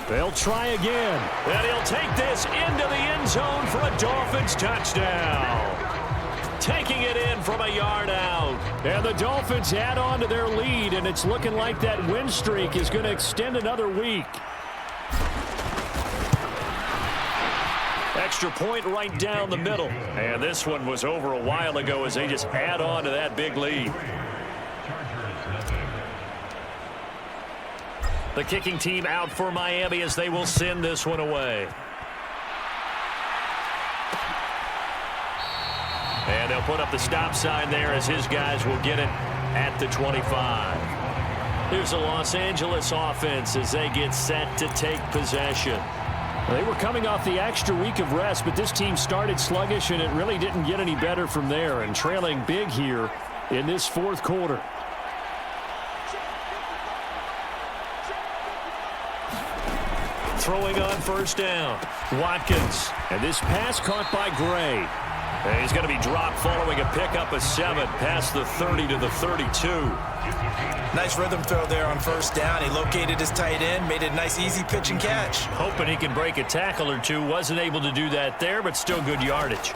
They'll try again, and he'll take this into the end zone for a Dolphins touchdown. Taking it in from a yard out. And the Dolphins add on to their lead, and it's looking like that win streak is going to extend another week. Extra point right down the middle. And this one was over a while ago as they just add on to that big lead. The kicking team out for Miami as they will send this one away. And they'll put up the stop sign there as his guys will get it at the 25. Here's the Los Angeles offense as they get set to take possession. They were coming off the extra week of rest, but this team started sluggish, and it really didn't get any better from there, and trailing big here in this 4th quarter. Throwing on first down. Watkins. And this pass caught by Gray. And he's going to be dropped following a pickup of 7 past the 30 to the 32. Nice rhythm throw there on first down. He located his tight end, made a nice easy pitch and catch. Hoping he can break a tackle or two. Wasn't able to do that there, but still good yardage.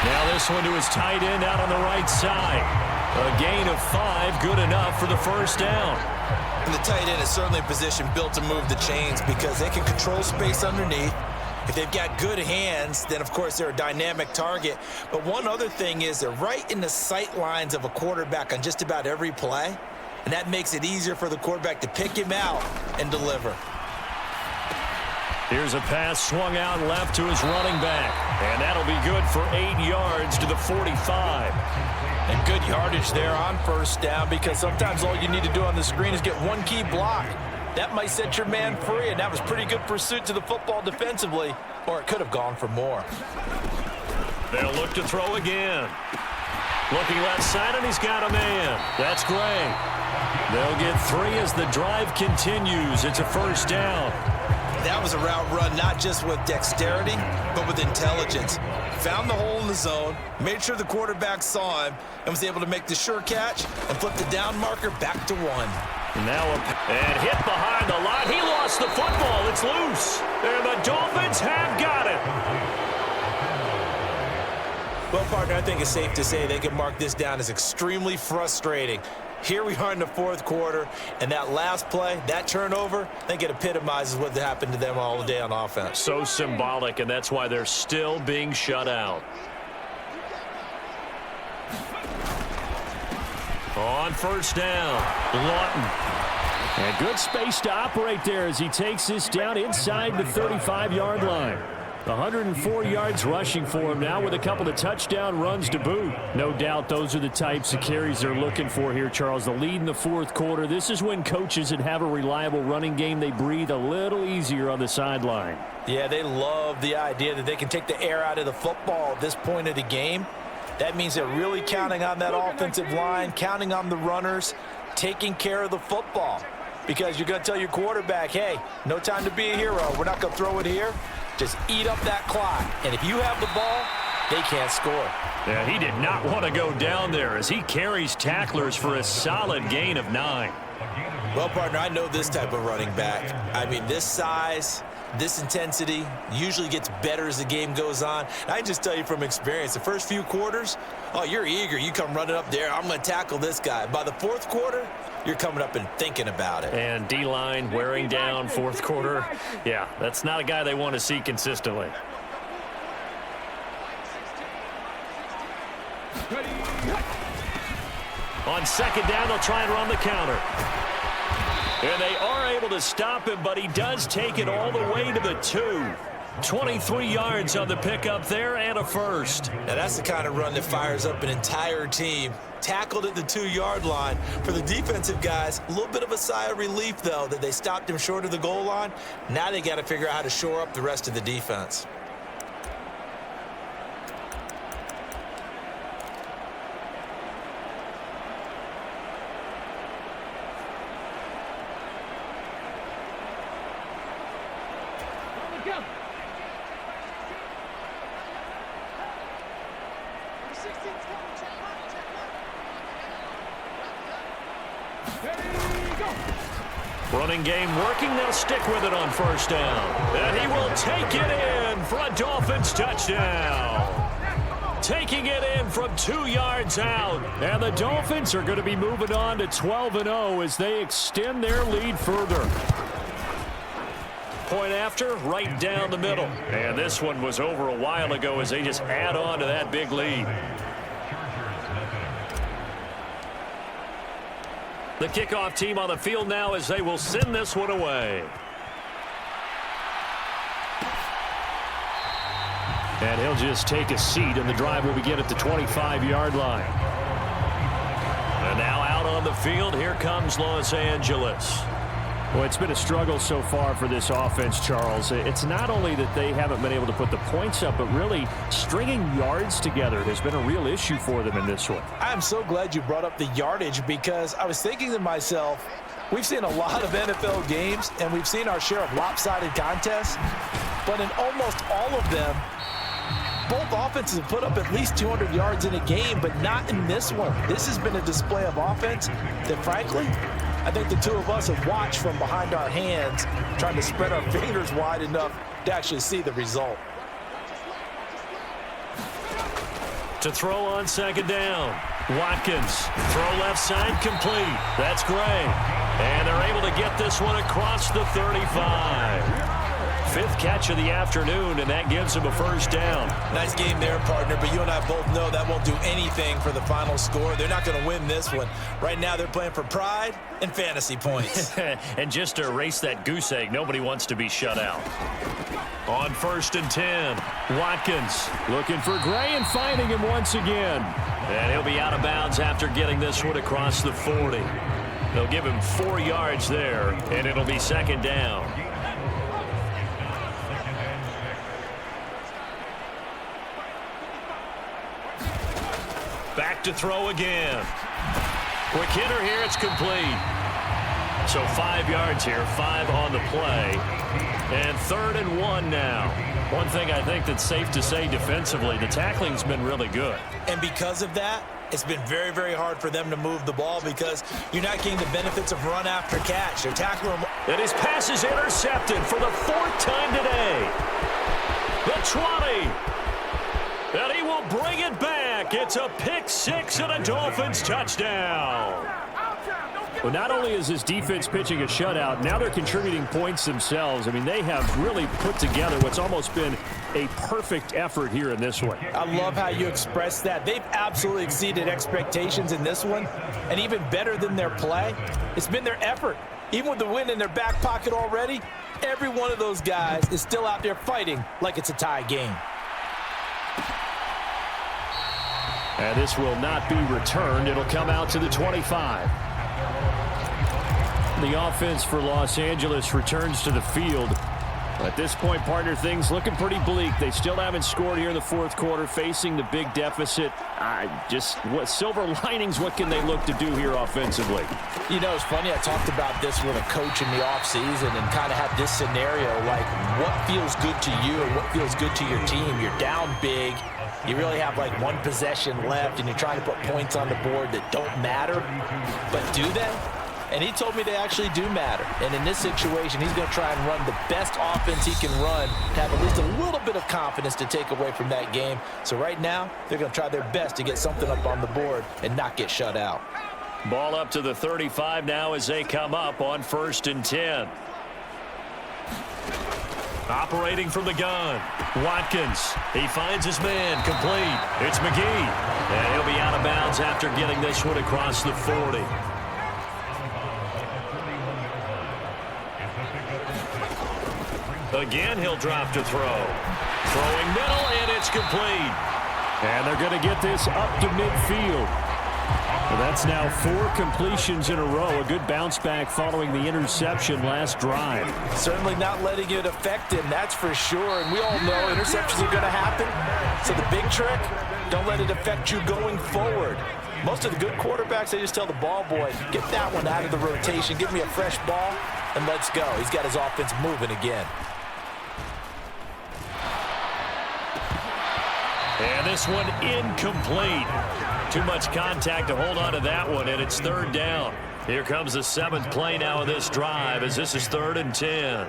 Now this one to his tight end out on the right side. A gain of 5, good enough for the first down. And the tight end is certainly a position built to move the chains because they can control space underneath. If they've got good hands, then of course they're a dynamic target. But one other thing is they're right in the sight lines of a quarterback on just about every play. And that makes it easier for the quarterback to pick him out and deliver. Here's a pass swung out left to his running back. And that'll be good for 8 yards to the 45. And good yardage there on first down because sometimes all you need to do on the screen is get one key block. That might set your man free, and that was pretty good pursuit to the football defensively, or it could have gone for more. They'll look to throw again. Looking left side, and he's got a man. That's Gray. They'll get 3 as the drive continues. It's a first down. That was a route run not just with dexterity, but with intelligence. Found the hole in the zone, made sure the quarterback saw him, and was able to make the sure catch and flip the down marker back to 1. Now and hit behind the line. He lost the football. It's loose. And the Dolphins have got it. Well, partner, I think it's safe to say they can mark this down as extremely frustrating. Here we are in the 4th quarter, and that last play, that turnover, I think it epitomizes what happened to them all day on offense. So symbolic, and that's why they're still being shut out. On first down, Lawton. And good space to operate there as he takes this down inside the 35-yard line. 104 yards rushing for him now with a couple of touchdown runs to boot. No doubt those are the types of carries they're looking for here, Charles. The lead in the fourth quarter. This is when coaches that have a reliable running game, they breathe a little easier on the sideline. Yeah, they love the idea that they can take the air out of the football at this point of the game. That means they're really counting on that offensive line, counting on the runners, taking care of the football. Because you're going to tell your quarterback, hey, no time to be a hero. We're not going to throw it here. Just eat up that clock. And if you have the ball, they can't score. Yeah, he did not want to go down there as he carries tacklers for a solid gain of 9. Well, partner, I know this type of running back. I mean, this size, this intensity usually gets better as the game goes on. And I just tell you from experience, the first few quarters, oh, you're eager. You come running up there. I'm going to tackle this guy. By the fourth quarter, you're coming up and thinking about it. And D-line wearing down fourth quarter. Yeah, that's not a guy they want to see consistently. On second down, they'll try and run the counter. And they are able to stop him, but he does take it all the way to the 2. 23 yards on the pickup there and a first. Now that's the kind of run that fires up an entire team. Tackled at the 2-yard line. For the defensive guys, a little bit of a sigh of relief, though, that they stopped him short of the goal line. Now they got to figure out how to shore up the rest of the defense. Running game working. They'll stick with it on first down. And he will take it in for a Dolphins touchdown. Taking it in from 2 yards out. And the Dolphins are going to be moving on to 12-0 as they extend their lead further. Point after, right down the middle. And this one was over a while ago as they just add on to that big lead. The kickoff team on the field now as they will send this one away. And he'll just take a seat, and the drive will begin at the 25-yard line. And now out on the field, here comes Los Angeles. Well, it's been a struggle so far for this offense, Charles. It's not only that they haven't been able to put the points up, but really stringing yards together has been a real issue for them in this one. I'm so glad you brought up the yardage because I was thinking to myself, we've seen a lot of NFL games and we've seen our share of lopsided contests, but in almost all of them, both offenses have put up at least 200 yards in a game, but not in this one. This has been a display of offense that, frankly, I think the two of us have watched from behind our hands, trying to spread our fingers wide enough to actually see the result. To throw on second down. Watkins, throw left side, complete. That's Gray. And they're able to get this one across the 35. Fifth catch of the afternoon, and that gives him a first down. Nice game there, partner, but you and I both know that won't do anything for the final score. They're not going to win this one. Right now, they're playing for pride and fantasy points. And just to erase that goose egg, nobody wants to be shut out. On 1st and 10, Watkins looking for Gray and finding him once again. And he'll be out of bounds after getting this one across the 40. They'll give him 4 yards there, and it'll be second down. Back to throw again. Quick hitter here, it's complete. So 5 yards here, 5 on the play. And 3rd and 1 now. One thing I think that's safe to say defensively, the tackling's been really good. And because of that, it's been very, very hard for them to move the ball because you're not getting the benefits of run after catch. They're tackling them. And his pass is intercepted for the 4th time today. The 20. And he will bring it back. It's a pick 6 and a Dolphins touchdown. Well, not only is this defense pitching a shutout, now they're contributing points themselves. I mean, they have really put together what's almost been a perfect effort here in this one. I love how you express that. They've absolutely exceeded expectations in this one, and even better than their play, it's been their effort. Even with the win in their back pocket already, every one of those guys is still out there fighting like it's a tie game. And this will not be returned. It'll come out to the 25. The offense for Los Angeles returns to the field. At this point, partner, things looking pretty bleak. They still haven't scored here in the fourth quarter, facing the big deficit. What silver linings, what can they look to do here offensively? You know, it's funny. I talked about this with a coach in the offseason and kind of had this scenario, like what feels good to you and what feels good to your team. You're down big. You really have like one possession left, and you're trying to put points on the board that don't matter. But do they? And he told me they actually do matter. And in this situation, he's going to try and run the best offense he can run to have at least a little bit of confidence to take away from that game. So right now, they're going to try their best to get something up on the board and not get shut out. Ball up to the 35 now as they come up on 1st and 10. Operating from the gun, Watkins. He finds his man, complete. It's McGee. And he'll be out of bounds after getting this one across the 40. Again, he'll drop to throw. Throwing middle, and it's complete. And they're going to get this up to midfield. Well, that's now 4 completions in a row. A good bounce back following the interception last drive. Certainly not letting it affect him, that's for sure. And we all know interceptions are going to happen. So the big trick, don't let it affect you going forward. Most of the good quarterbacks, they just tell the ball boy, get that one out of the rotation, give me a fresh ball, and let's go. He's got his offense moving again. And this one incomplete. Too much contact to hold on to that one, and it's 3rd down. Here comes the 7th play now of this drive as this is 3rd and 10.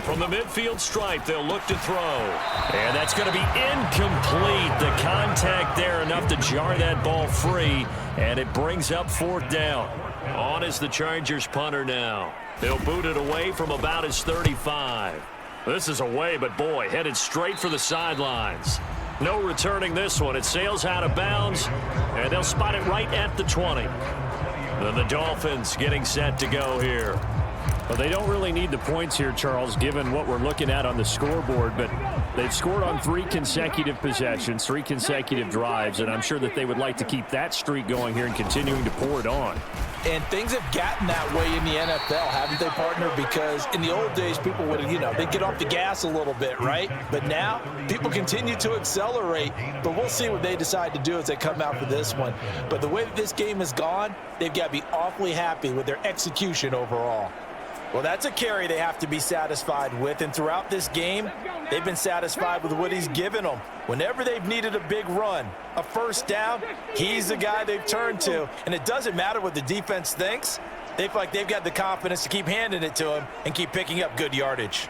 From the midfield stripe, they'll look to throw. And that's going to be incomplete. The contact there enough to jar that ball free, and it brings up 4th down. On is the Chargers punter now. They'll boot it away from about his 35. This is away, but boy, headed straight for the sidelines. No returning this one. It sails out of bounds, and they'll spot it right at the 20. And the Dolphins getting set to go here. Well, they don't really need the points here, Charles, given what we're looking at on the scoreboard, but they've scored on 3 consecutive possessions, 3 consecutive drives, and I'm sure that they would like to keep that streak going here and continuing to pour it on. And things have gotten that way in the NFL, haven't they, partner? Because in the old days, people would, they'd get off the gas a little bit, right? But now, people continue to accelerate. But we'll see what they decide to do as they come out for this one. But the way that this game has gone, they've got to be awfully happy with their execution overall. Well, that's a carry they have to be satisfied with. And throughout this game, they've been satisfied with what he's given them. Whenever they've needed a big run, a first down, he's the guy they've turned to. And it doesn't matter what the defense thinks. They feel like they've got the confidence to keep handing it to him and keep picking up good yardage.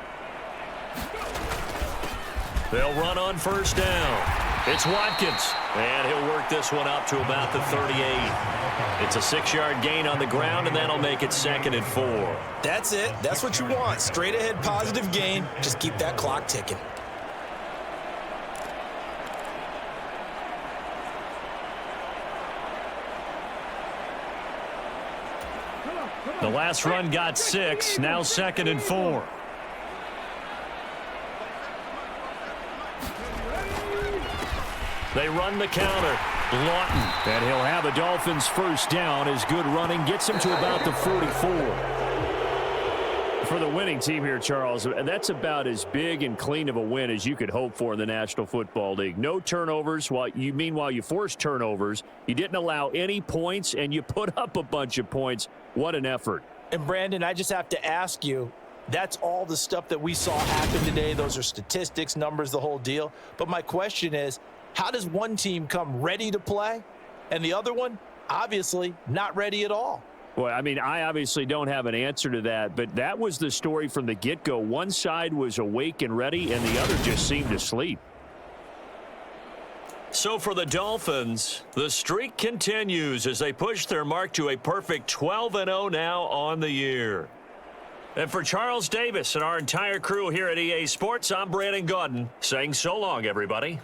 They'll run on 1st down. It's Watkins, and he'll work this one up to about the 38. It's a 6-yard gain on the ground, and that'll make it 2nd and 4. That's it. That's what you want. Straight ahead positive gain. Just keep that clock ticking. The last run got 6, now 2nd and 4. They run the counter. Lawton, and he'll have a Dolphins first down as good running gets him to about the 44. For the winning team here, Charles, that's about as big and clean of a win as you could hope for in the National Football League. No turnovers. Meanwhile, you forced turnovers. You didn't allow any points, and you put up a bunch of points. What an effort. And, Brandon, I just have to ask you, that's all the stuff that we saw happen today. Those are statistics, numbers, the whole deal. But my question is, how does one team come ready to play and the other one, obviously, not ready at all? Well, I mean, I obviously don't have an answer to that, but that was the story from the get-go. One side was awake and ready, and the other just seemed to sleep. So for the Dolphins, the streak continues as they push their mark to a perfect 12-0 now on the year. And for Charles Davis and our entire crew here at EA Sports, I'm Brandon Gaudin saying so long, everybody.